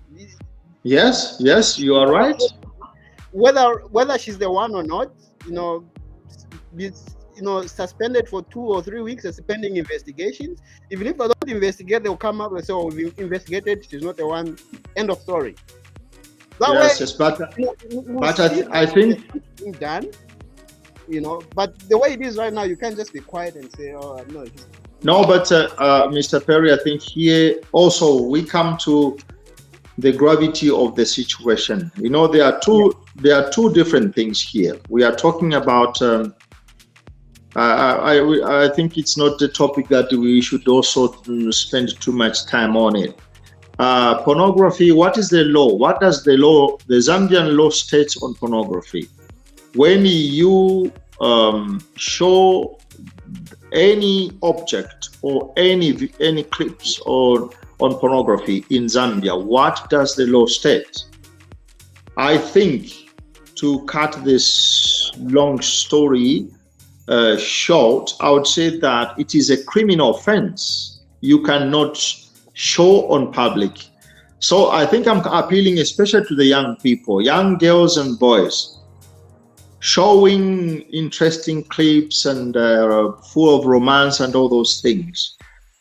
Yes, you are right. Whether she's the one or not, suspended for 2 or 3 weeks as pending investigations. Even if they don't investigate, they'll come up and say, "Oh, we've investigated. She's not the one." End of story. That way, I think done. But the way it is right now, you can't just be quiet and say, "Oh, no." No, but Mr. Perry, I think here also we come to the gravity of the situation. There are two different things here. We are talking about. I think it's not the topic that we should also spend too much time on it. Pornography. What is the law? What does the Zambian law states on pornography? When you show any object or any clips on pornography in Zambia, what does the law state? I think, to cut this long story short, I would say that it is a criminal offense. You cannot show on public. So I think I'm appealing especially to the young people, young girls and boys, showing interesting clips and full of romance and all those things.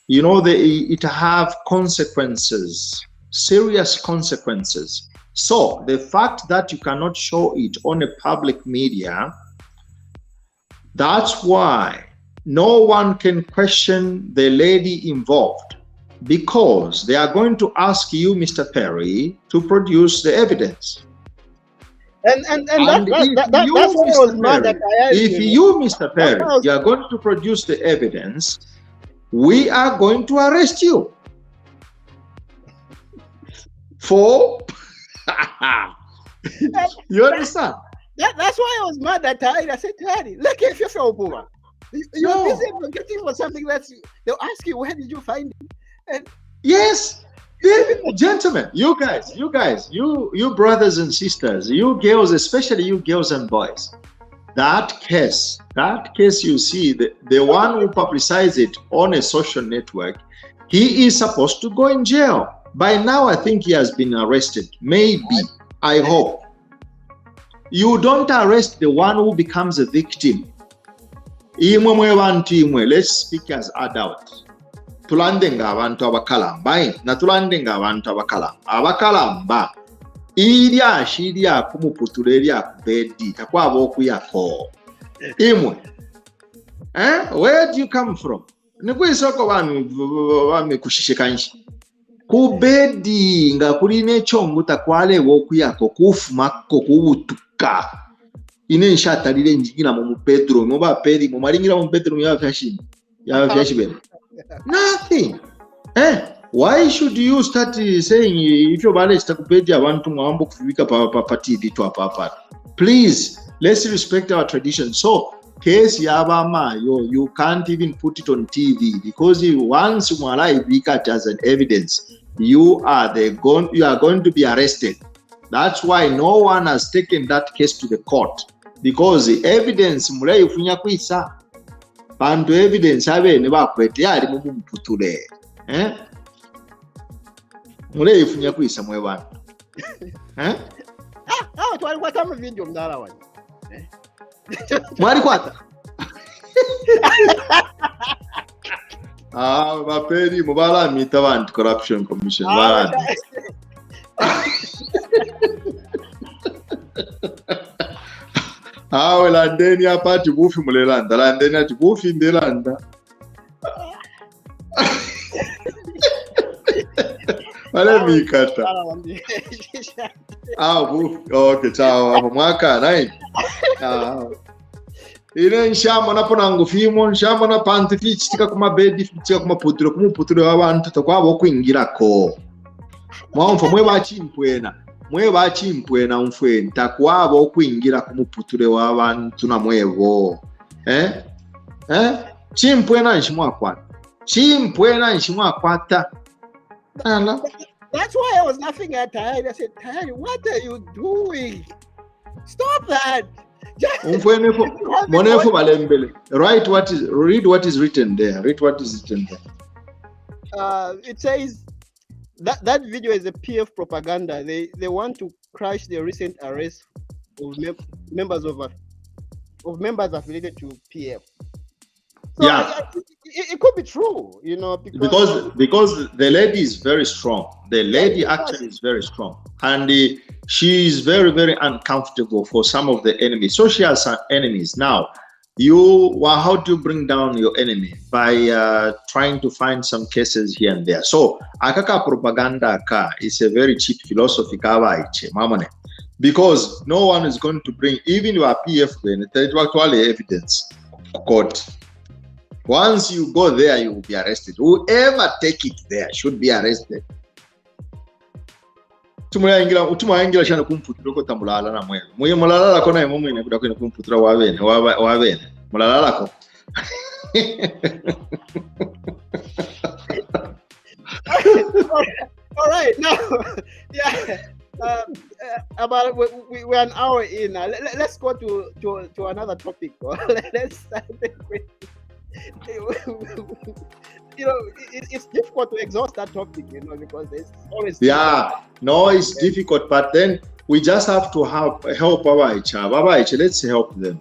It have consequences. serious consequences. So the fact that you cannot show it on a public media, that's why no one can question the lady involved, because they are going to ask you, Mr. Perry, to produce the evidence. And that's why I was mad that if you, Mr. Perry, you are going to produce the evidence, we are going to arrest you for you understand? That's why I was mad that I said, Teddy, look if you're so poor. You're busy getting for something they'll ask you, where did you find it? And yes, gentlemen, you guys, you brothers and sisters, you girls, especially you girls and boys, that case you see, the one who publicized it on a social network, he is supposed to go in jail. By now, I think he has been arrested. Maybe, I hope. You don't arrest the one who becomes a victim. Let's speak as adults. Tulandenga abantu abakalamba, na tulandenga abantu abakalamba. Ilya shirya kumuputuleria kubedi takwaba okuyako. Imwe. Where do you come from? Nikwisoko bami kushishikanshi. Kubedi nga kuline chongo takwalewa okuyako kufumako kubutuka. Ine nshatalire njigina mu bedroom, mu ba peri, mu maringira mu bedroom ya fashion. Ya fashion. Nothing. Why should you start saying if your bale stakubedi abantu mwambo kufika pa TV to apapa? Please, let's respect our tradition. So, case yabama, you can't even put it on TV because once you are as an evidence, you are going to be arrested. That's why no one has taken that case to the court, because the evidence mulai ufunya kuisa bantu evidence abe ne bakwete yali mu mputule mulai ufunya kuisa mwe bantu twali kwata mu video mdala wani mwali kwata baperi mubala mita bantu corruption commission bala landeni apati bufi mulelanda landeni ati bufi ndelanda wale mikata bufi okay chao hapo mwaka nai ine nshamo napona ngufimo nshamo na panti fichitika kuma bedi fichitika kuma putiro w'abantu takwabo kwingirako mwamfa mwe bachimpwena mfweni takwabo kwingira kumuputule w'abantu na mwevo chimpwena nshimwakwata That's why I was laughing at Tahari. I said, Tahari, what are you doing? Stop that. Read what is written there. It says that video is a PF propaganda. They want to crush the recent arrest of members affiliated to PF. So yeah, it could be true, because the lady is very how and she is very, very uncomfortable for some of the enemies. So she has some enemies. Now, how do you bring down your enemy? By trying to find some cases here and there. So, akaka propaganda is a very cheap philosophy because no one is going to bring, even your PF, actually evidence court. Once you go there, you will be arrested. Whoever take it there should be arrested. Tumuyangira shana kumputura ko tamulala na mwe. Muye mulala ko na imwe ne kudakwe kumputura wabene. Mulala ko. All right, now, about we're an hour in. Let's go to another topic. Let's start with. It's difficult to exhaust that topic, because there's always it's difficult, but then we just have to help Baba. Let's help them.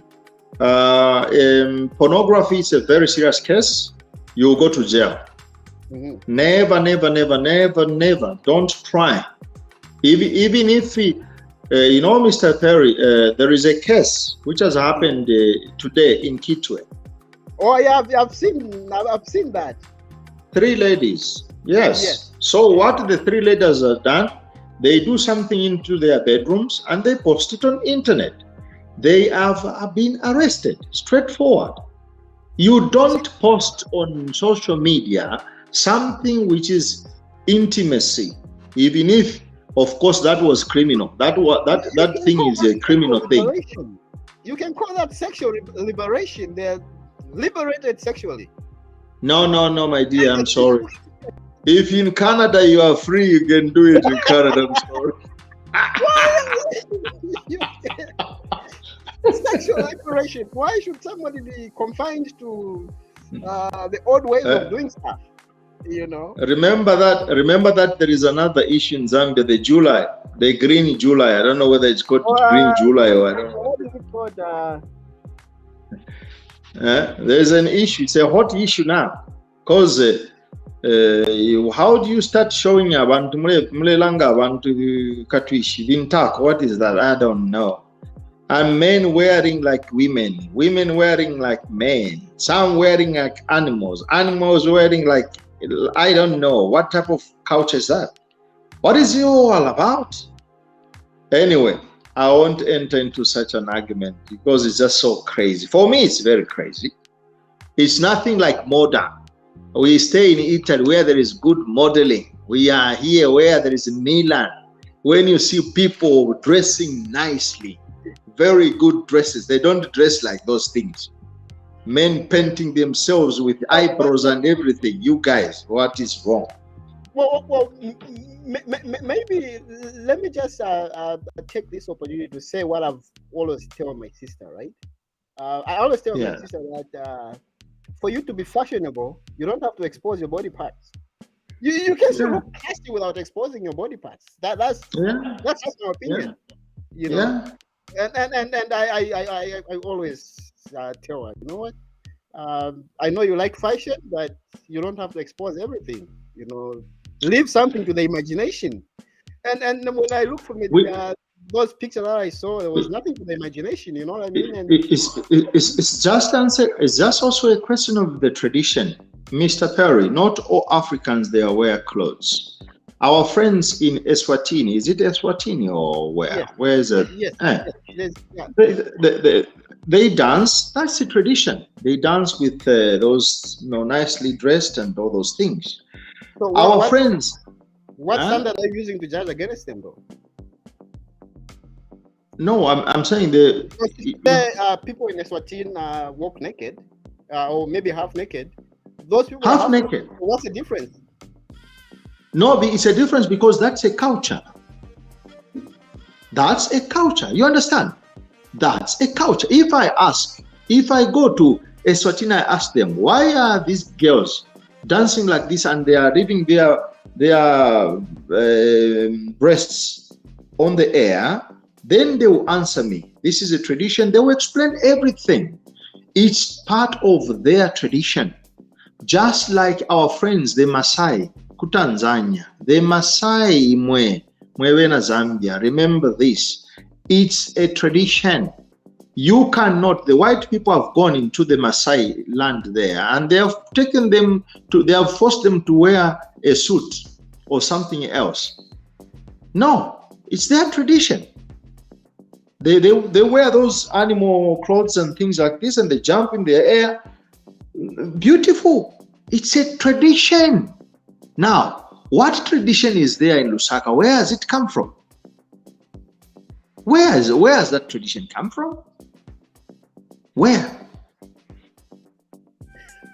Pornography is a very serious case. You go to jail. Never, never, never, never, never. Don't try. Even if you know, Mr. Perry, there is a case which has happened today in Kitwe. Oh yeah, I've seen that. 3 ladies. Yes. So what the 3 ladies have done, they do something into their bedrooms and they post it on internet. They have been arrested. Straightforward. You don't post on social media something which is intimacy, even if, of course, that was criminal. That thing is a criminal thing. You can call that sexual liberation. They're liberated sexually. No, my dear, I'm sorry. If in Canada you are free, you can do it in Canada. I'm sorry. Sexual liberation. Why should somebody be confined to the old ways of doing stuff? You know. Remember that there is another issue in Zambia, the green July. I don't know whether it's called green July or I don't know. What is it called? There's an issue. It's a hot issue now, because how do you start showing abantu mulelanga abantu katwishi vintako? What is that? I don't know. And men wearing like women wearing like men, some wearing like animals wearing like, I don't know what type of culture is that. What is it all about? Anyway, I won't enter into such an argument because it's just so crazy. For me, it's very crazy. It's nothing like modern. We stay in Italy where there is good modeling. We are here where there is Milan. When you see people dressing nicely, very good dresses, they don't dress like those things. Men painting themselves with eyebrows and everything. You guys, what is wrong? Well, maybe let me just take this opportunity to say what I've always tell my sister, right? I always tell my sister that for you to be fashionable, you don't have to expose your body parts. You can still look classy without exposing your body parts. That's just my opinion. You know, and I always tell her, you know what? I know you like fashion, but you don't have to expose everything. You know, leave something to the imagination. And when I look from it, those pictures that I saw, there was nothing to the imagination. You know what I mean? And it's just also a question of the tradition, Mr. Perry. Not all Africans there wear clothes. Our friends in Eswatini, is it Eswatini or where? Yeah. Where is it? Yes. They dance. That's the tradition. They dance with those, nicely dressed and all those things. So our friends. What standard are you using to judge against them, though? No, I'm saying people in Eswatini walk naked, or maybe half naked. Those people half naked. What's the difference? No, it's a difference because that's a culture. That's a culture. You understand? That's a culture. If I go to Eswatini, I ask them, why are these girls dancing like this and they are leaving their breasts on the air? Then they will answer me. This is a tradition. They will explain everything. It's part of their tradition. Just like our friends, the Maasai, Kutanzania, the Maasai Mwewena Zambia. Remember this. It's a tradition. You cannot, the white people have gone into the Maasai land there and they have they have forced them to wear a suit or something else. No, it's their tradition. They wear those animal clothes and things like this and they jump in the air. Beautiful. It's a tradition. Now, what tradition is there in Lusaka? Where has it come from? Where has that tradition come from? Where?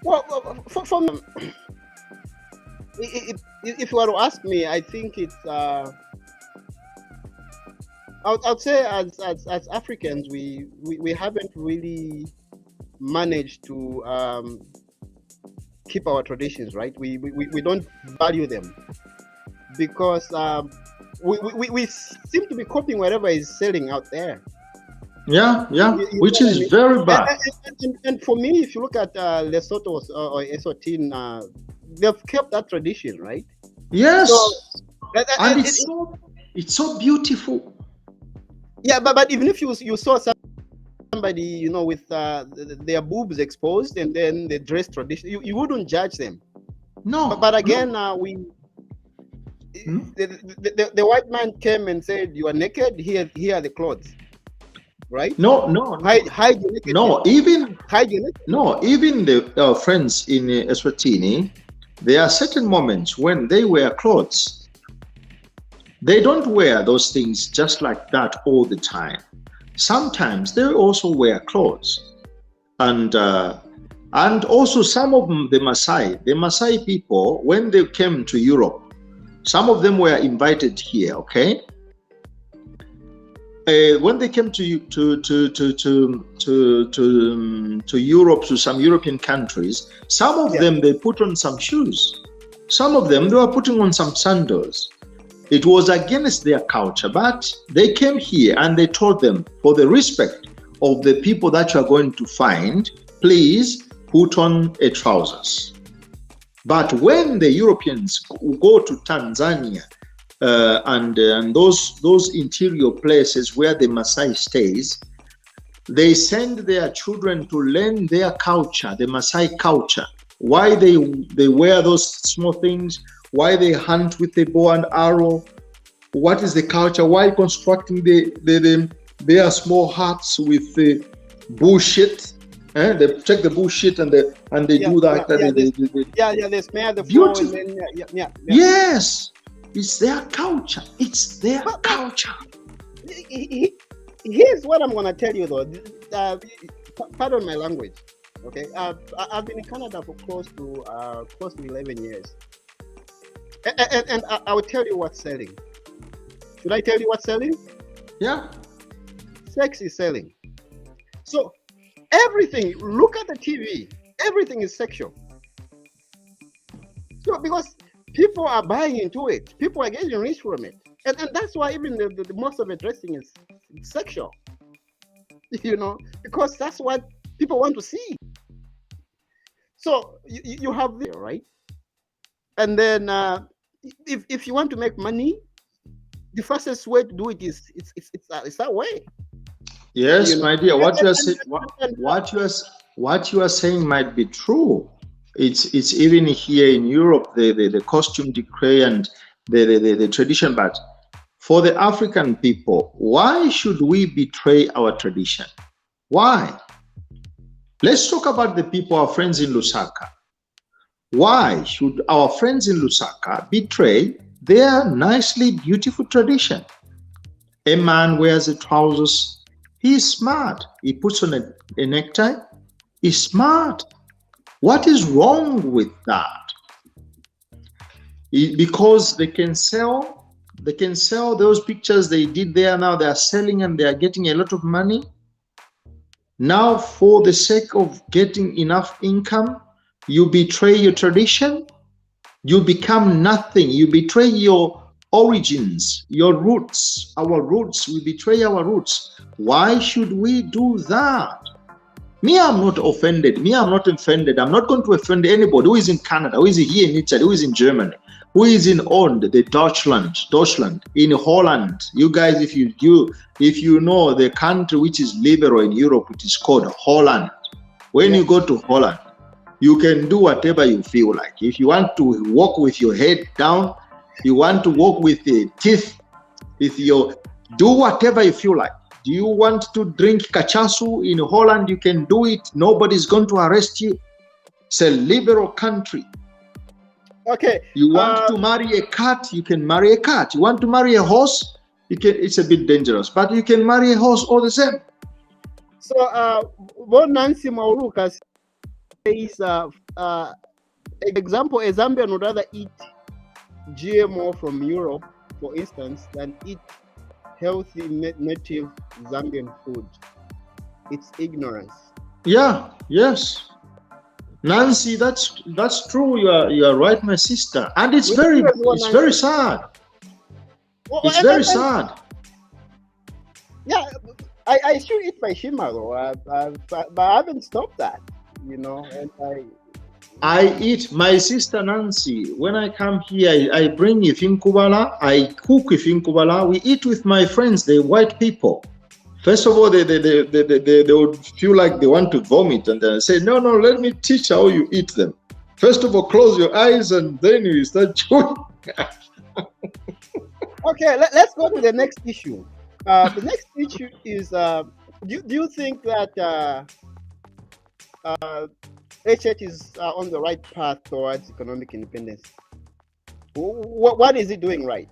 Well, if you were to ask me, I think it's I'd say as Africans, we haven't really managed to keep our traditions, right? We don't value them because we seem to be copying whatever is selling out there. Yeah, which is very bad. And for me, if you look at Lesotho or Eswatini, they've kept that tradition, right? Yes, So and it's so beautiful. yeah, but even if you saw somebody, with their boobs exposed and then they dress tradition, you wouldn't judge them. No, But again, no. the white man came and said, "You are naked. Here are the clothes." Right? No, no, Hide your nakedness. no. Even Hide your nakedness. no, even the friends in Eswatini, there are certain moments when they wear clothes. They don't wear those things just like that all the time. Sometimes they also wear clothes, and also some of them, the Maasai people, when they came to Europe, some of them were invited here. Okay, when they came to Europe, to some European countries, some of them they put on some shoes. Some of them they were putting on some sandals. It was against their culture, but they came here and they told them, for the respect of the people that you are going to find, please put on a trousers. But when the Europeans go to Tanzania and those interior places where the Maasai stays, they send their children to learn their culture, the Maasai culture, why they wear those small things, why they hunt with a bow and arrow, what is the culture, why constructing their small huts with the bullshit. They take the bullshit and they do that. They smear the floor and then Yes, it's their culture. It's their culture. Here's what I'm gonna tell you though. Pardon my language. Okay, I've been in Canada for close to 11 years, and I will tell you what's selling. Should I tell you what's selling? Yeah, sex is selling. So everything. Look at the TV. Everything is sexual. So because people are buying into it, people are getting rich from it, and that's why even the most of the dressing is sexual. Because that's what people want to see. So you have this, right? And then if you want to make money, the fastest way to do it is it's that way. Yes, my dear. What you are saying might be true. It's even here in Europe, the costume decree and the tradition. But for the African people, why should we betray our tradition? Why? Let's talk about the people, our friends in Lusaka. Why should our friends in Lusaka betray their nicely beautiful tradition? A man wears a trousers. He's smart. He puts on a necktie. He's smart. What is wrong with that? Because they can sell those pictures they did there. Now they are selling and they are getting a lot of money. Now, for the sake of getting enough income, you betray your tradition. You become nothing. You betray your origins, your roots, our roots. We betray our roots. Why should we do that? Me, I'm not offended. I'm not going to offend anybody who is in Canada, who is here in Italy, who is in Germany, who is in the Deutschland, in Holland. You guys, if you know the country which is liberal in Europe, it is called Holland. When you go to Holland, you can do whatever you feel like. If you want to walk with your head down, you want to walk with the teeth, do whatever you feel like. Do you want to drink cachasu in Holland? You can do it. Nobody's going to arrest you. It's a liberal country. Okay. You want to marry a cat? You can marry a cat. You want to marry a horse? You can. It's a bit dangerous, but you can marry a horse all the same. So, what Nancy Mauruka says, example, a Zambian would rather eat GMO from Europe, for instance, than eat healthy native Zambian food. It's ignorance. Yeah. Yes. Nancy, that's true. You are right, my sister, and it's very sad. Well, it's very sad. Yeah, I still eat my shima though, but I haven't stopped that, and I eat. My sister Nancy, when I come here, I bring ifinkubala, I cook ifinkubala. We eat with my friends, the white people. First of all, they would feel like they want to vomit, and then I say, no, let me teach how you eat them. First of all, close your eyes, and then you start chewing. Okay, let's go to the next issue. The next issue is, do you think that HH is on the right path towards economic independence? What is it doing right?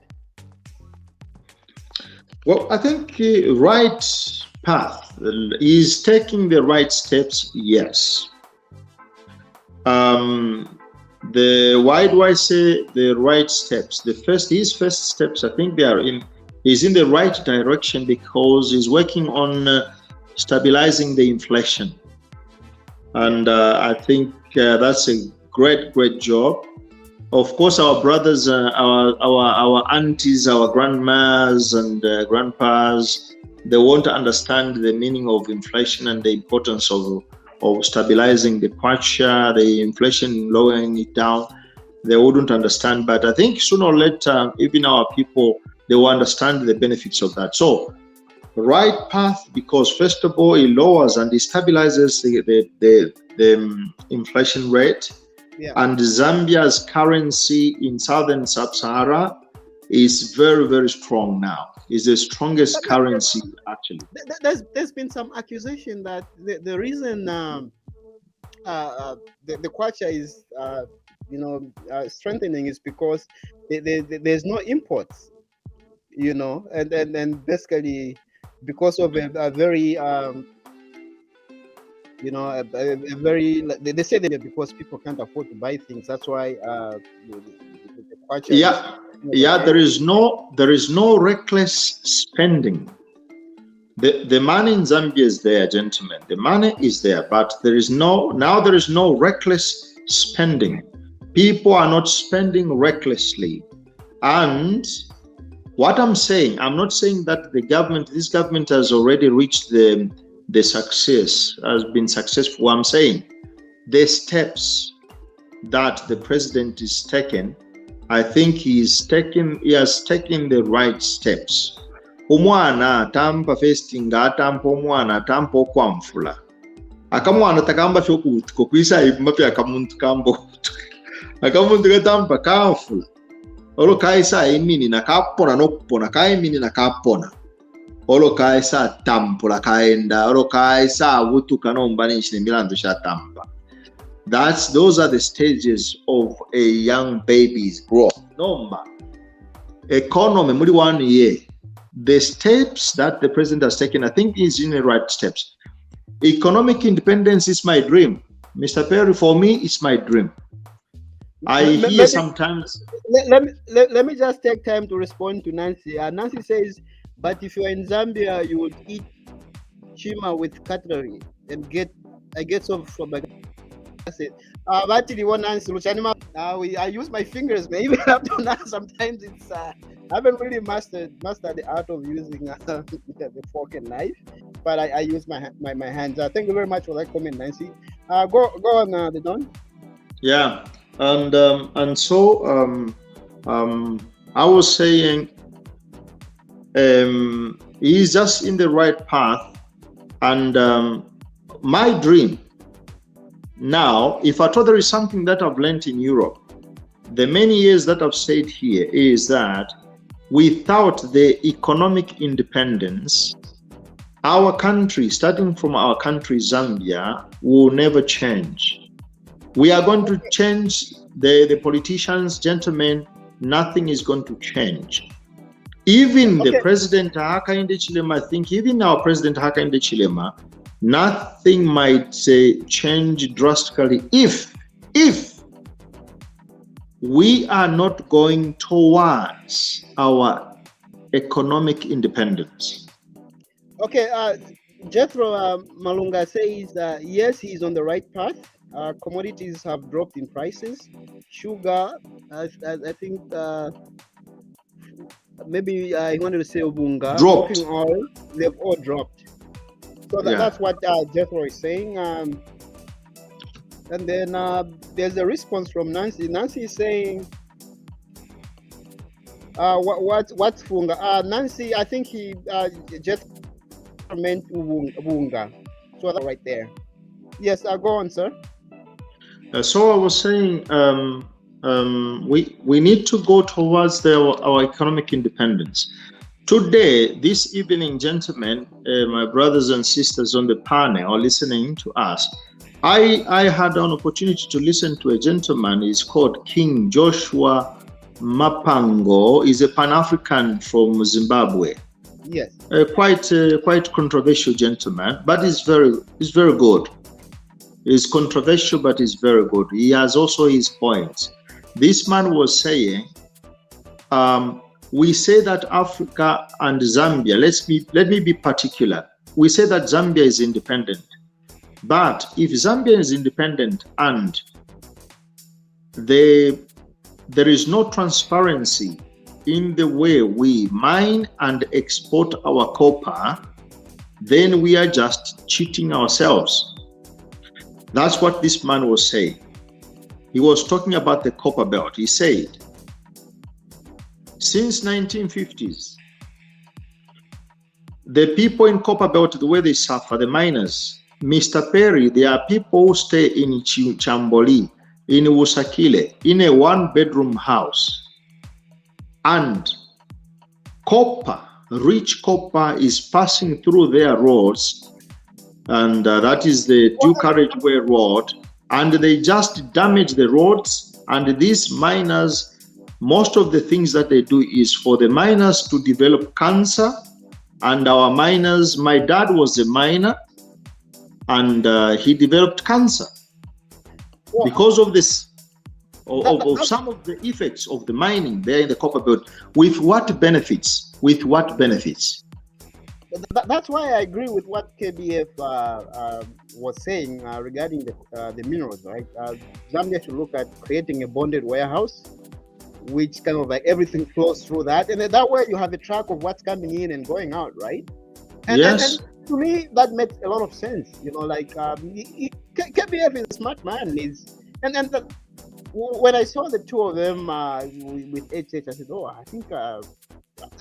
Well, I think right path is taking the right steps. Yes. Why do I say the right steps? His first steps, I think is in the right direction because he's working on stabilizing the inflation, and I think that's a great job. Of course, our brothers, our aunties, our grandmas and grandpas, they won't understand the meaning of inflation and the importance of stabilizing the kwacha, the inflation, lowering it down. They wouldn't understand, but I think sooner or later, even our people, they will understand the benefits of that. So, right path, because first of all, it lowers and it stabilizes the inflation rate. Yeah. And Zambia's currency in southern sub-Sahara is very strong now. It's the strongest currency actually. There's been some accusation that the reason the kwacha is strengthening is because there's no imports, and basically because of a very very, they say that because people can't afford to buy things, that's why the kwacha there is no reckless spending. The money in Zambia is there, gentlemen. The money is there, but there is no reckless spending. People are not spending recklessly. And what I'm saying, I'm not saying that this government has already reached the success, has been successful. I'm saying the steps that the president is taking, I think he has taken the right steps. Omwana atampa festing atampa omwana atampa okwamfula akamwana takamba fyokuisa imapi akamuntu kambo akamuntu katampa kamfula olo kaisa imini nakapona nokupona kaimini nakapona olo kaisa tampula kaenda olo kaisa wutuka nomba nishine milando sha tampa. Those are the stages of a young baby's growth. Nomba economy muri 1 year. The steps that the president has taken, I think, is in the right steps. Economic independence is my dream, Mr. Perry. For me, it's my dream. I hear sometimes. Let me just take time to respond to Nancy. Nancy says, but if you are in Zambia, you would eat chima with cutlery and get some from. I use my fingers, man. Even up to now, sometimes it's I haven't really mastered the art of using the fork and knife, but I use my hands. Thank you very much for that comment, Nancy. Go on, the Don. Yeah, and so I was saying he's just in the right path, and my dream. Now, if I thought there is something that I've learned in Europe, the many years that I've stayed here, is that without the economic independence, our country, starting from our country, Zambia, will never change. We are going to change the politicians, gentlemen, nothing is going to change. Even the President Hakainde Chilema, I think even our President Hakainde Chilema, nothing might change drastically if we are not going towards our economic independence. Okay, Jethro Malunga says yes, he is on the right path. Commodities have dropped in prices. Sugar, I think maybe he wanted to say Ubunga, cooking oil, they've all dropped. So that's what Jethro is saying. And then there's a response from Nancy. Nancy is saying, what's funga? Nancy, I think he just meant bunga. So that's right there. Yes, go on, sir. So I was saying, we need to go towards our economic independence. Today, this evening, gentlemen, my brothers and sisters on the panel are listening to us. I had an opportunity to listen to a gentleman. He's called King Joshua Mapango. He's a Pan-African from Zimbabwe. Yes. Quite controversial gentleman, but he's very good. He's controversial, but he's very good. He has also his points. This man was saying, we say that Africa and Zambia, let me be particular. We say that Zambia is independent. But if Zambia is independent and there is no transparency in the way we mine and export our copper, then we are just cheating ourselves. That's what this man was saying. He was talking about the copper belt. He said, since 1950s, the people in copper belt, the way they suffer, the miners, Mr. Perry, there are people who stay in Chamboli, in Usakile, in a one-bedroom house. And copper, rich copper is passing through their roads, and that is the Dual Carriageway Road, and they just damage the roads. And these miners, most of the things that they do is for the miners to develop cancer. And our miners, my dad was a miner, and he developed cancer because of this, of some of the effects of the mining there in the copper belt. With what benefits? With what benefits? That's why I agree with what KBF was saying regarding the minerals, right? Zambia should look at creating a bonded warehouse, which kind of like everything flows through that, and then that way you have a track of what's coming in and going out, right? And, yes. And to me, that makes a lot of sense. You know, like KBF is a smart man. When I saw the two of them with HH, I said, "Oh, I think."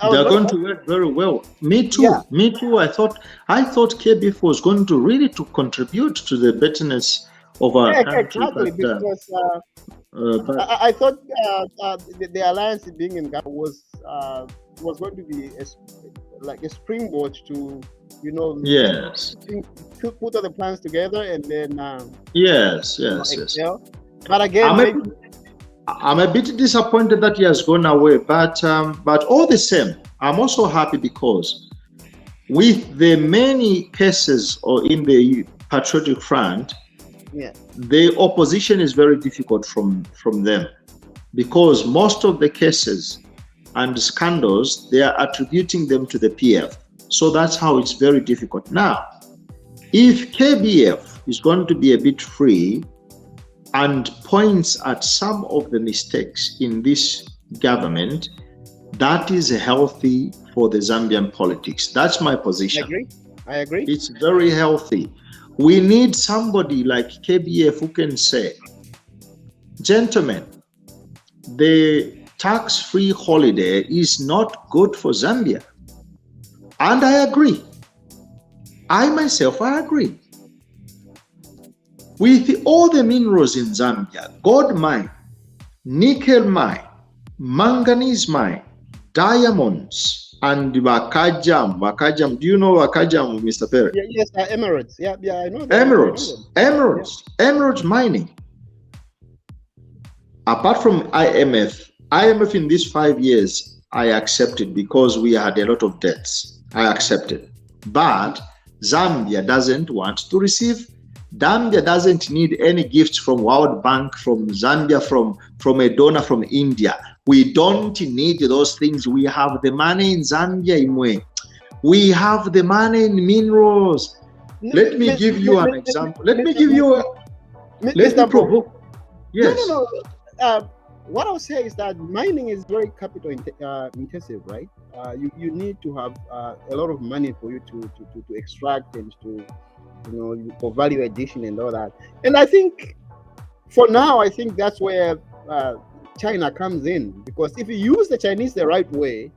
They're going to work very well. Me too. Yeah. Me too. I thought KBF was going to really to contribute to the betterness of our country. Exactly, because I thought the alliance being in Ghana was going to be like a springboard to, yes, to put all the plans together and then yes. But again, I'm a bit disappointed that he has gone away, but all the same, I'm also happy because with the many cases in the Patriotic Front, the opposition is very difficult from them, because most of the cases and scandals, they are attributing them to the PF. So that's how it's very difficult. Now, if KBF is going to be a bit free and points at some of the mistakes in this government, that is healthy for the Zambian politics. That's my position. I agree. It's very healthy. We need somebody like KBF who can say, gentlemen, the tax-free holiday is not good for Zambia. And I agree. I agree. With all the minerals in Zambia, gold mine, nickel mine, manganese mine, diamonds, and Wakajam. Do you know Wakajam, Mr. Perry? Yes, emeralds. Yeah, I know that. Emeralds mining. Apart from IMF in these 5 years, I accepted because we had a lot of debts. I accepted. But Zambia doesn't want to receive. Zambia doesn't need any gifts from World Bank, from Zambia, from a donor from India. We don't need those things. We have the money in Zambia, Imwe. We have the money in minerals. Let me give you an example. Let me give you let me provoke. Yes. No. What I'll say is that mining is very capital intensive, right? You need to have a lot of money for you to extract and to, for value addition and all that. And I think for now, I think that's where China comes in, because if you use the Chinese the right way,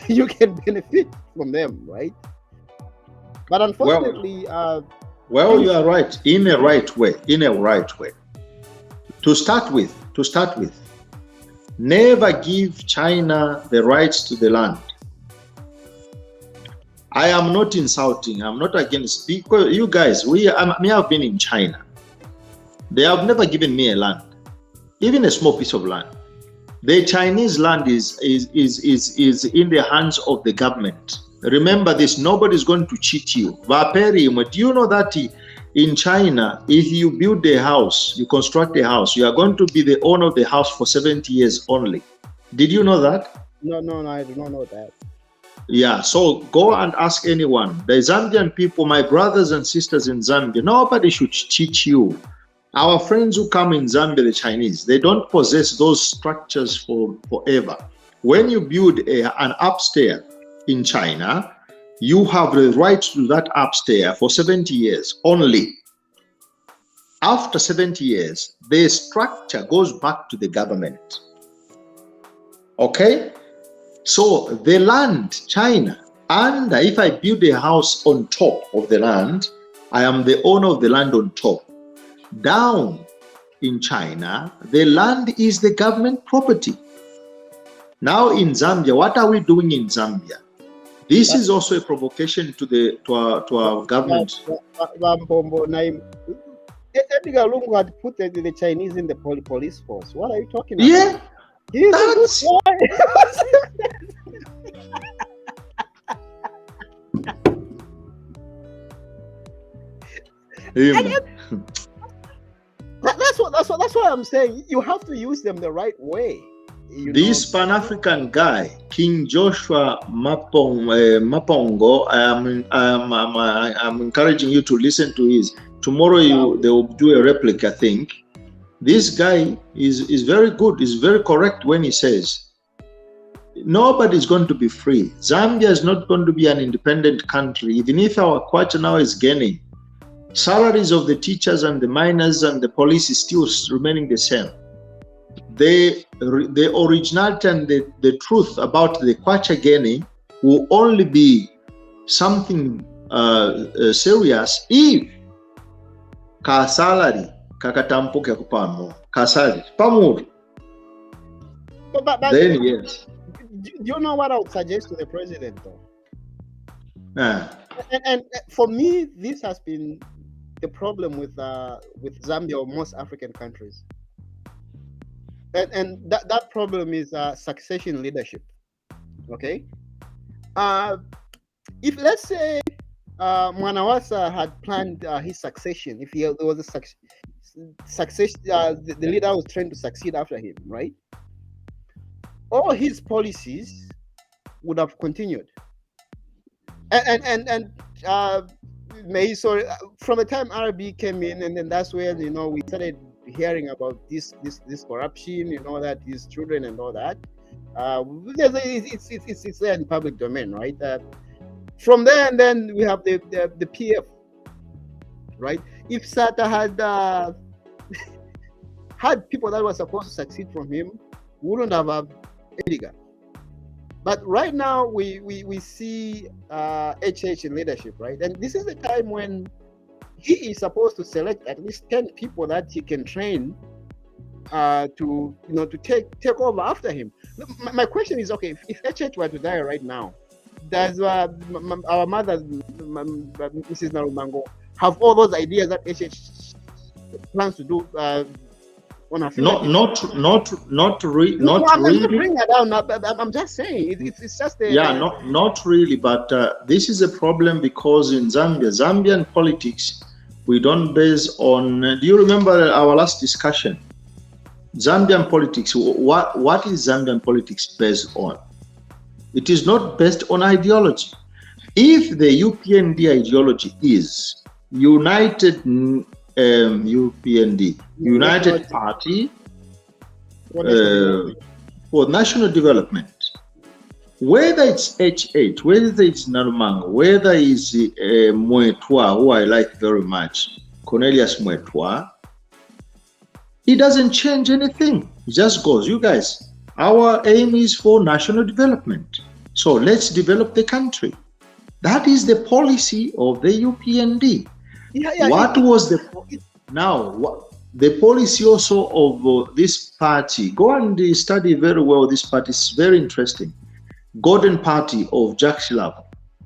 you can benefit from them, right? But unfortunately, well, you are right, in a right way. To start with, never give China the rights to the land. I am not insulting, I'm not against, because you guys, me have been in China. They have never given me a land, even a small piece of land. The Chinese land is in the hands of the government. Remember this, nobody's going to cheat you. Do you know that in China, if you build a house, you construct a house, you are going to be the owner of the house for 70 years only. Did you know that? No, I do not know that. Yeah, so go and ask anyone. The Zambian people, my brothers and sisters in Zambia, nobody should cheat you. Our friends who come in Zambia, the Chinese, they don't possess those structures forever. When you build an upstairs in China, you have the right to that upstairs for 70 years only. After 70 years, the structure goes back to the government. Okay? So the land, China, and if I build a house on top of the land, I am the owner of the land on top. Down in China, the land is the government property. Now in Zambia, what are we doing in Zambia? This is also a provocation to our government. Edgar Lungu had put the Chinese in the police force. What are you talking about? Yeah, he's That's what I'm saying. You have to use them the right way. This Pan-African guy, King Joshua Mapongo, I'm encouraging you to listen to his. Tomorrow they will do a replica, I think. This guy is very good, is very correct when he says, nobody is going to be free. Zambia is not going to be an independent country, even if our kwacha now is gaining. Salaries of the teachers and the miners and the police is still remaining the same. The originality and the truth about the kwacha gaining will only be something serious if ka salary kakatampo kya kupano ka salary pamuri. But then yes. Do you know what I would suggest to the president though? And for me, this has been the problem with Zambia or most African countries. And that problem is succession leadership. Okay? If let's say Mwanawasa had planned his succession, if there was a success, the leader was trying to succeed after him, right? All his policies would have continued. And from the time RB came in, and then that's where we started hearing about this corruption, that these children and all that. It's there in public domain, right? From there, and then we have the PF, right? If Sata had had people that were supposed to succeed from him, we wouldn't have Edgar. But right now we see HH in leadership, right? And this is the time when he is supposed to select at least 10 people that he can train to take over after him. My question is, okay, if HH were to die right now, does our mother, Mrs. Narumango, have all those ideas that HH plans to do on her? Not really. Bring that down. I'm just saying it's just not really. But this is a problem because in Zambian politics, we don't base on. Do you remember our last discussion? Zambian politics. What is Zambian politics based on? It is not based on ideology. If the UPND ideology is United UPND, United Party for National Development, whether it's HH, whether it's Narumango, whether it's Mwetwa, who I like very much, Cornelius Mwetwa, He doesn't change anything. He just goes, you guys, our aim is for national development. So let's develop the country. That is the policy of the UPND. What was the policy also of this party? Go and study very well this party. It's very interesting. Golden Party of Jacques Chirac.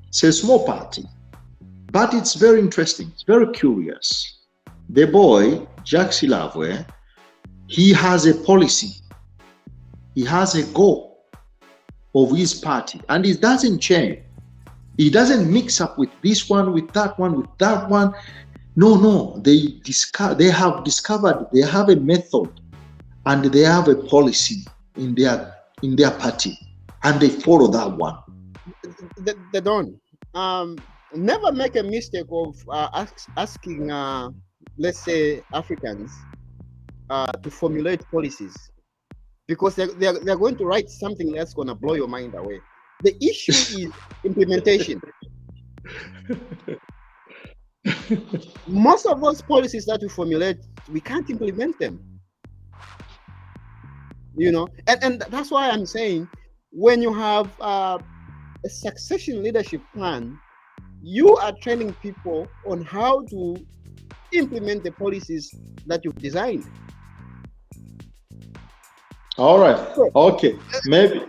It's a small party, but it's very interesting. It's very curious. The boy, Jacques Chirac, he has a policy. He has a goal of his party, and it doesn't change. He doesn't mix up with this one, with that one, with that one. No. They have discovered they have a method, and they have a policy in their party, and they follow that one. They don't. Never make a mistake of asking, let's say, Africans to formulate policies, because they're going to write something that's going to blow your mind away. The issue is implementation. Most of those policies that we formulate, we can't implement them. And that's why I'm saying, when you have a succession leadership plan, you are training people on how to implement the policies that you've designed. All right. Okay. Maybe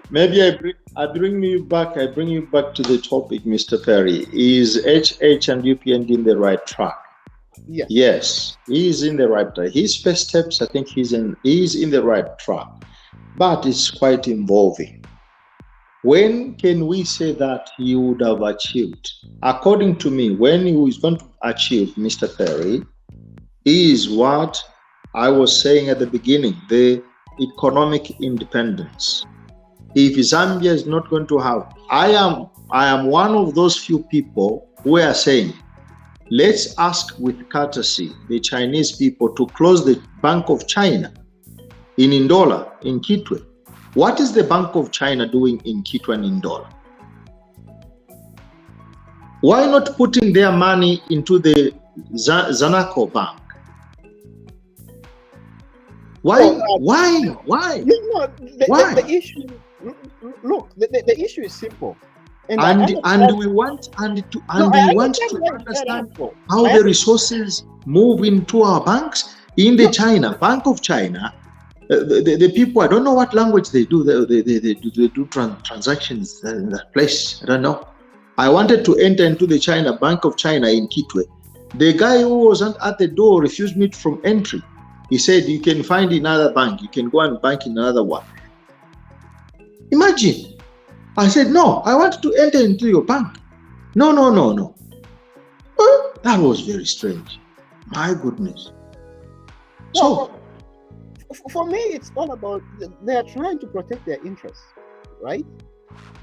I bring you back to the topic, Mr. Perry. Is HH and UPND in the right track? Yes. Yes, he is in the right track. His first steps, I think he's in the right track, but it's quite involving. When can we say that he would have achieved? According to me, when he is going to achieve, Mr. Perry, is what I was saying at the beginning, the economic independence. If Zambia is not going to have, I am one of those few people who are saying, let's ask with courtesy the Chinese people to close the Bank of China in Ndola, in Kitwe. What is the Bank of China doing in Kitwe and Ndola? Why not putting their money into the Zanaco Bank? Why? The issue. Look, the issue is simple. We want to understand how the resources move into our banks in the China Bank of China. The people, I don't know what language they do. They do transactions in that place. I don't know. I wanted to enter into the China Bank of China in Kitwe. The guy who was at the door refused me from entry. He said, you can find another bank. You can go and bank in another one. Imagine. I said, no, I want to enter into your bank. No. That was very strange. My goodness. So, for me, it's all about, they are trying to protect their interests, right?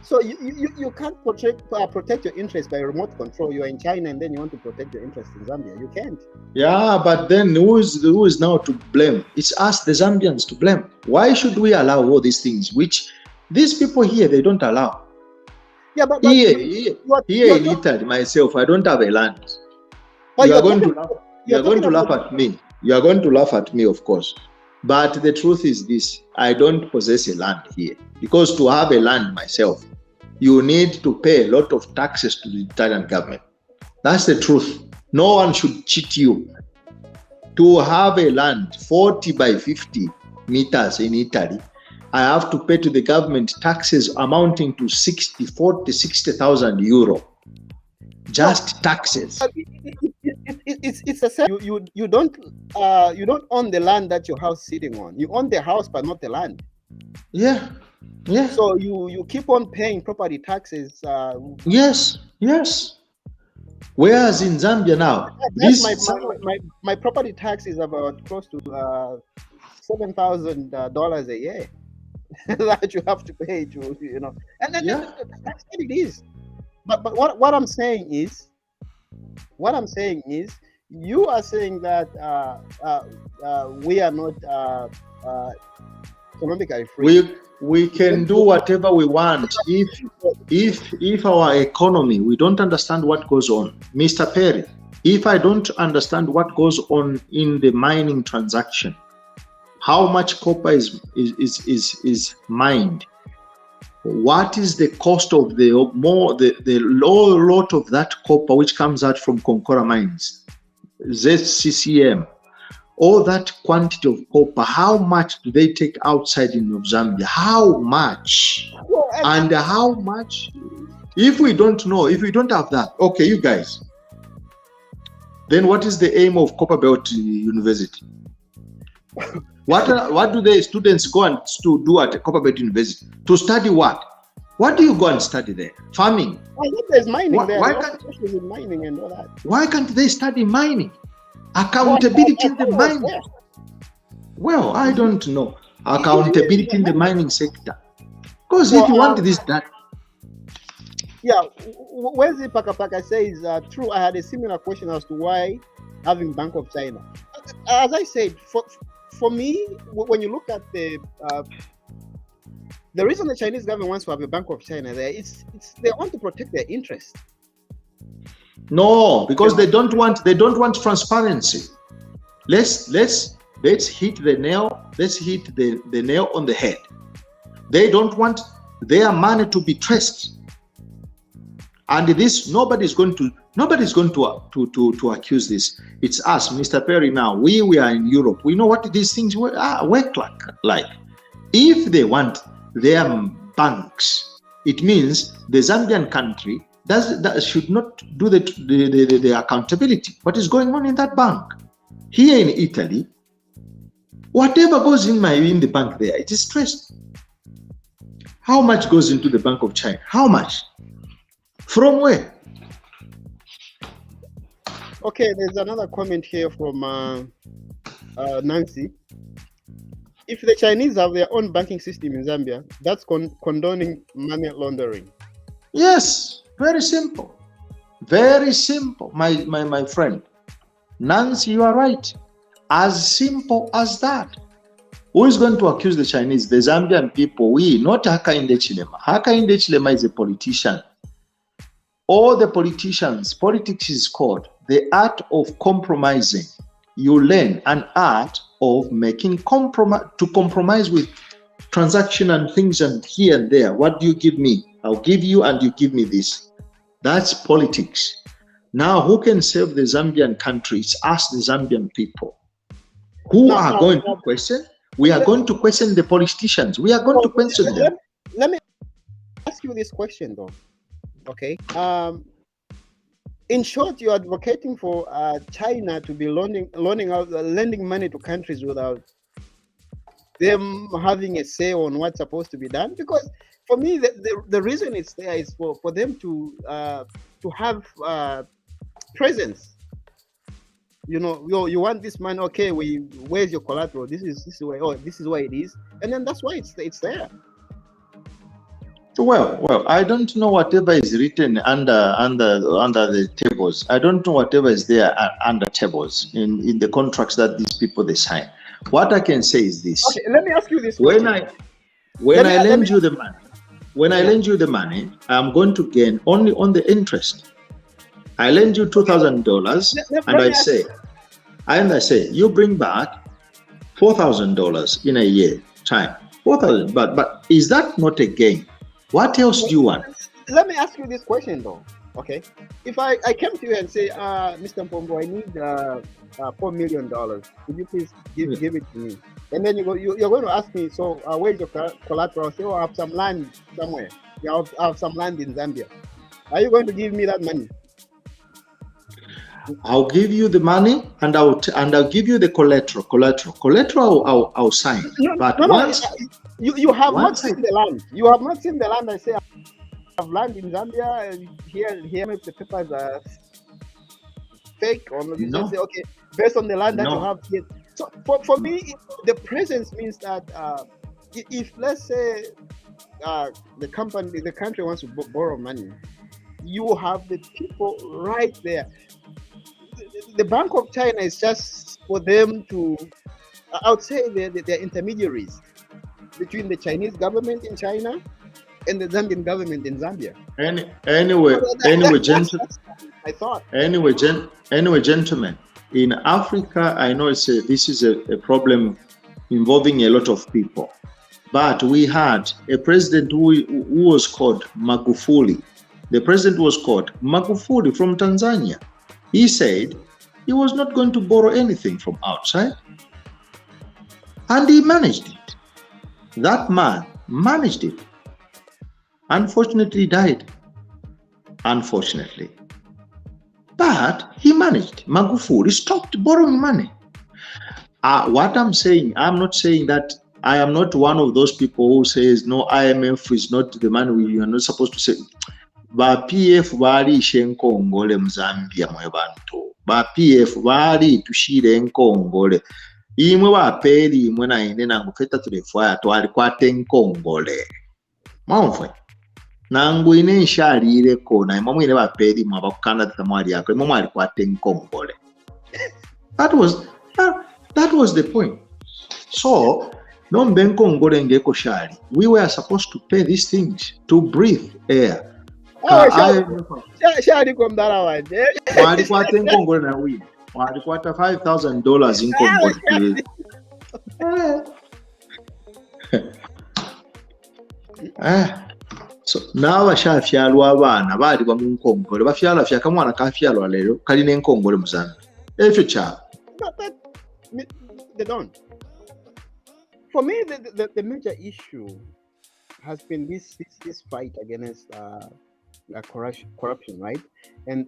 So you can't protect your interests by remote control. You are in China and then you want to protect your interests in Zambia. You can't. Yeah, but then who is now to blame? It's us, the Zambians, to blame. Why should we allow all these things which these people here, they don't allow? Yeah, but here in Italy, myself, I don't have a land. You are going to laugh at me. You are going to laugh at me, of course. But the truth is this, I don't possess a land here. Because to have a land myself, you need to pay a lot of taxes to the Italian government. That's the truth. No one should cheat you. To have a land 40 by 50 meters in Italy, I have to pay to the government taxes amounting to 60,000 euro. Just taxes. It's the same. You don't own the land that your house is sitting on. You own the house but not the land. Yeah. So you keep on paying property taxes. Yes. Whereas in Zambia now, my property tax is about close to $7,000 a year that you have to pay to, and then that's what it is. But what I'm saying is, you are saying that we are not economically free. We can do whatever we want if our economy, we don't understand what goes on. Mr. Perry, if I don't understand what goes on in the mining transaction, how much copper is mined, what is the cost of the low lot of that copper which comes out from Concora mines, ZCCM, all that quantity of copper, how much do they take outside in Zambia? How much? And how much? If we don't know, if we don't have that, okay, you guys, then what is the aim of Copperbelt University? What do the students go and to do at Copperbelt University? To study what? What do you go and study there? Farming? I think there's mining there. Why can't, mining and all that. Why can't they study mining? Accountability in the mining. Well, I don't know. Accountability in the mining sector. Because if you want this, that. Yeah, Wesley Pakapaka says, true, I had a similar question as to why having Bank of China. As I said, for me, when you look at the reason the Chinese government wants to have a Bank of China there, it's they want to protect their interests. No, because they don't want transparency. Let's hit the nail. Let's hit the nail on the head. They don't want their money to be traced. And this, nobody's going to accuse this. It's us, Mr. Perry. Now we are in Europe. We know what these things work like. If they want their banks, it means the Zambian country that should not do the accountability. What is going on in that bank? Here in Italy, whatever goes in the bank there, it is traced. How much goes into the Bank of China? How much? From where? Okay, there's another comment here from Nancy. If the Chinese have their own banking system in Zambia, that's condoning money laundering. Yes, very simple. Very simple, my friend. Nancy, you are right. As simple as that. Who is going to accuse the Chinese? The Zambian people. We, not Hakainde Chilema. Hakainde Chilema is a politician. All the politicians, politics is called the art of compromising. You learn an art of making compromise with transaction and things and here and there. What do you give me? I'll give you and you give me this. That's politics. Now, who can save the Zambian country? It's us, the Zambian people. Who are going to question? We are going to question the politicians. We are going to question them. Let me ask you this question, though. Okay. In short, you're advocating for China to be lending money to countries without them having a say on what's supposed to be done. Because for me, the reason it's there is for them to have presence. You know, you want this money. Okay, where's your collateral? This is where. Oh, this is why it is, and then that's why it's there. Well, I don't know whatever is written under the tables. I don't know whatever is there under tables in the contracts that these people they sign. What I can say is this. Okay, let me ask you this. When I lend you the money, I'm going to gain only on the interest. I lend you $2,000, and I say you bring back $4,000 in a year time. 4,000, but is that not a gain? What else do you want? Let me ask you this question, though. Okay, if I came to you and say, Mr. Mpombo, I need $4 million. Could you please give it to me? And then you're going to ask me, so where's your collateral? I'll say, oh, I have some land somewhere. Yeah, I have some land in Zambia. Are you going to give me that money? I'll give you the money, and I'll give you the collateral. I'll sign. Once you have not seen the land. You have not seen the land. I say I have land in Zambia. And here if the papers are fake or not. You say, okay, based on the land that you have here. So for me, the presence means that if let's say the country wants to borrow money, you have the people right there. The Bank of China is just for them to, I would say they're intermediaries between the Chinese government in China and the Zambian government in Zambia. Anyway, gentlemen, in Africa, I know this is a problem involving a lot of people. But we had a president who was called Magufuli. The president was called Magufuli from Tanzania. He said he was not going to borrow anything from outside. And he managed it. That man managed it. Unfortunately, he died. Unfortunately. But he managed. Magufuli stopped borrowing money. What I'm saying, I'm not saying that I am not one of those people who says, no, IMF is not the money we are not supposed to say. Ba PF bali shenkongole Mzambia mwe bantu. Ba PF bali tushire nkongole. Imwe ba peli imwe na ine na ngufeta tulefwa twali kwate nkongole. Mwamfwe. Nangu ine nshalire ko na imwe ine ba peli mwa bakukanda tamwali yako imwe mwali kwate nkongole. That was the point. So we were supposed to pay these things to breathe air. Shari from that one. $5,000 in Congo. So now bashafyalwa abana bali ba mu Nkongole bafyala fya kamwana kafyalwa lero kali ne Nkongole muzana ekyo kya they don't. For me, the major issue has been this fight against corruption, right? And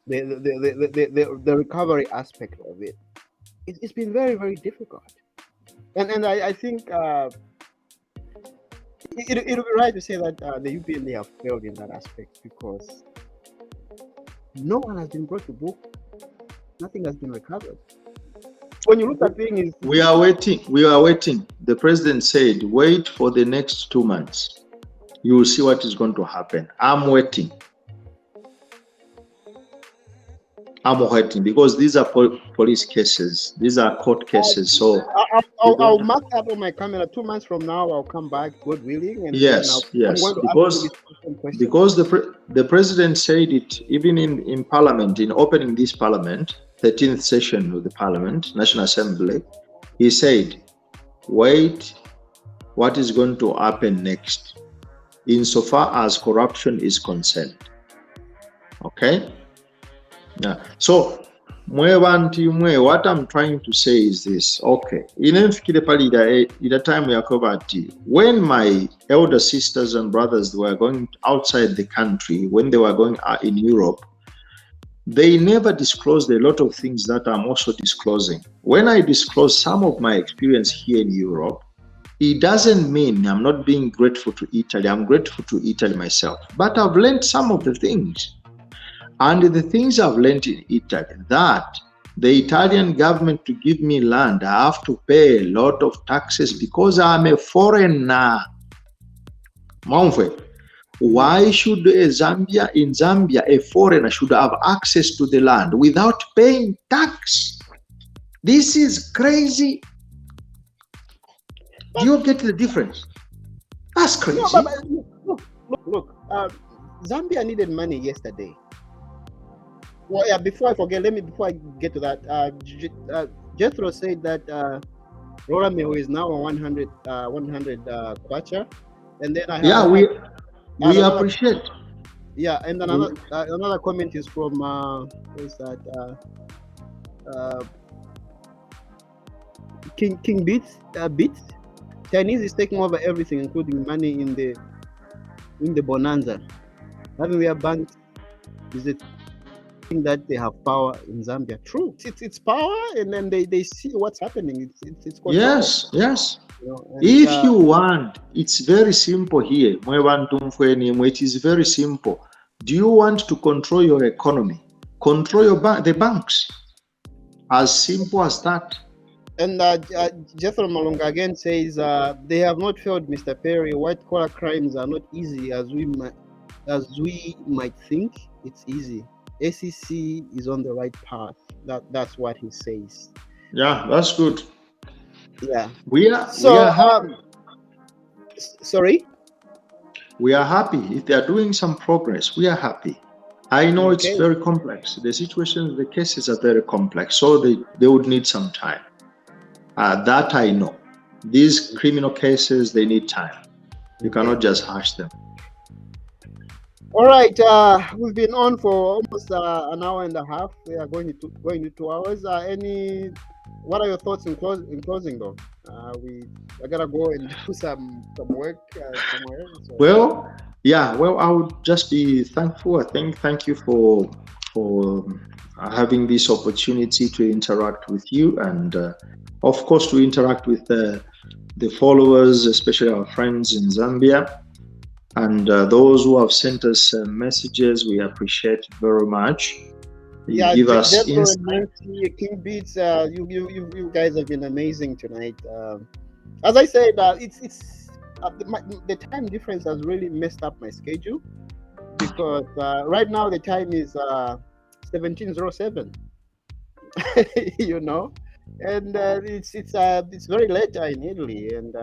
the recovery aspect of it. It's been very, very difficult. And I think it'll be right to say that the UPND have failed in that aspect because no one has been brought to book. Nothing has been recovered. When you look at things, we are waiting. The president said, wait for the next 2 months. You will see what is going to happen. I'm waiting because these are police cases. These are court cases. So I'll mark that on my camera. 2 months from now, I'll come back, God willing. And yes. Because the president said it even in Parliament, in opening this Parliament, 13th session of the Parliament, National Assembly. He said, wait, what is going to happen next, insofar as corruption is concerned. Okay. Yeah. So what I'm trying to say is this. Okay. In time we are covered. When my elder sisters and brothers were going outside the country, when they were going in Europe, they never disclosed a lot of things that I'm also disclosing. When I disclose some of my experience here in Europe, it doesn't mean I'm not being grateful to Italy. I'm grateful to Italy myself. But I've learned some of the things. And the things I've learned in Italy, that the Italian government to give me land, I have to pay a lot of taxes because I'm a foreigner. Why should in Zambia, a foreigner should have access to the land without paying tax? This is crazy. Do you get the difference? That's crazy. No, look. Zambia needed money yesterday. Well, yeah. Before I get to that, Jethro said that Rora Meho is now on 100 kwacha, and then I have, we appreciate. Yeah, and then another comment is from who's that? King Beats. Chinese is taking over everything, including money in the bonanza. Having their banks, is it that they have power in Zambia? True, it's power, and then they see what's happening. It's control. Yes. You know, If you want, it's very simple here. It is very simple. Do you want to control your economy? Control the banks. As simple as that. And Jethro Malunga again says they have not failed, Mr. Perry. White collar crimes are not easy as we might think. It's easy. ACC is on the right path. That's what he says. Yeah, that's good. Yeah. We are happy. Sorry? We are happy. If they are doing some progress, we are happy. I know it's very complex. The situations, the cases are very complex, so they would need some time. That I know. These criminal cases, they need time. You cannot just hush them. All right, we've been on for almost an hour and a half. We are going to 2 hours. What are your thoughts in closing though? I gotta go and do some work somewhere. So. Well, yeah. Well, I would just be thankful. Thank you for having this opportunity to interact with you, and of course to interact with the followers, especially our friends in Zambia. And those who have sent us messages, we appreciate very much. You give us insight. King Beats, you guys have been amazing tonight. As I said, it's the time difference has really messed up my schedule, because right now the time is 17:07. You know, and it's very late in Italy, and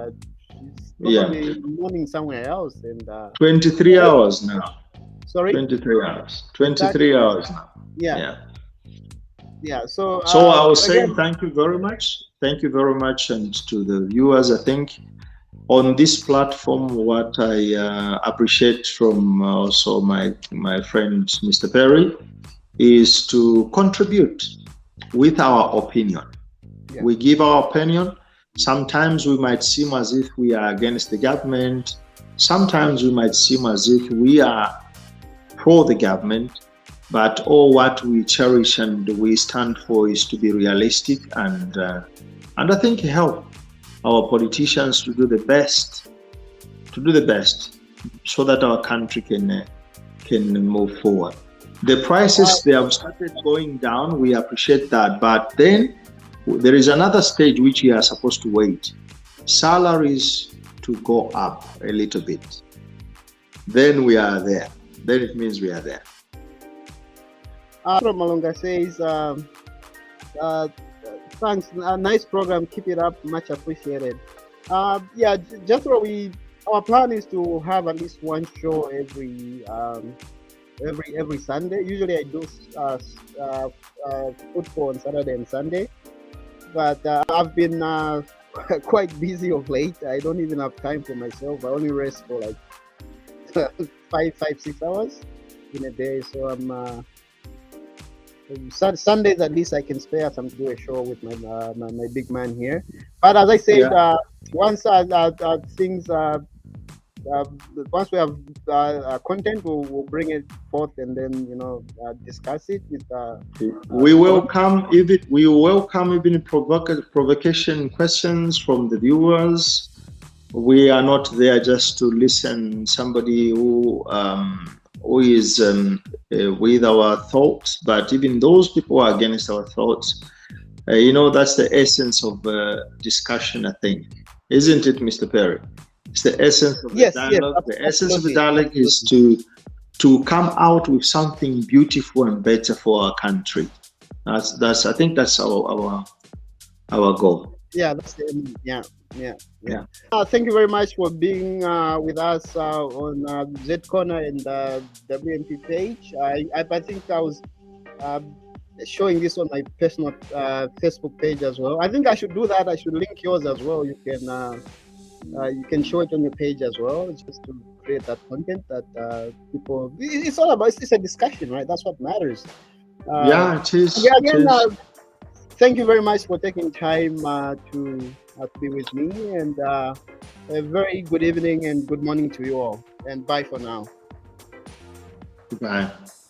it's probably morning somewhere else. And 23 hours now. Sorry, 23 hours. 23 hours now. Yeah. So I was saying thank you very much. Thank you very much, and to the viewers, I think on this platform, what I appreciate from also my friend Mr. Perry is to contribute with our opinion. We give our opinion. Sometimes we might seem as if we are against the government. Sometimes we might seem as if we are pro the government. But all what we cherish and we stand for is to be realistic, and I think help our politicians to do the best, so that our country can move forward. The prices, they have started going down. We appreciate that, but then there is another stage which we are supposed to wait. Salaries to go up a little bit. Then we are there. Then it means we are there. Malonga says, thanks, nice program, keep it up, much appreciated. Jethro, our plan is to have at least one show every Sunday. Usually I do football on Saturday and Sunday, but I've been quite busy of late. I don't even have time for myself. I only rest for like 6 hours in a day, so I'm Sundays at least I can spare some to do a show with my big man here. But as I said, once things once we have content, we'll bring it forth and then discuss it with. We welcome even provocation questions from the viewers. We are not there just to listen. Somebody who is with our thoughts, but even those people are against our thoughts. That's the essence of discussion, I think, isn't it, Mr. Perry? It's the essence of the dialogue. The essence of the dialogue is to come out with something beautiful and better for our country. That's I think that's our goal. That's thank you very much for being with us on Z Corner and WMP page. I think I was showing this on my personal Facebook page as well. I think I should do that. I should link yours as well. You can show it on your page as well, just to create that content that people. It's all about. It's a discussion, right? That's what matters. It is. Again, thank you very much for taking time to be with me, and a very good evening and good morning to you all. And bye for now. Goodbye.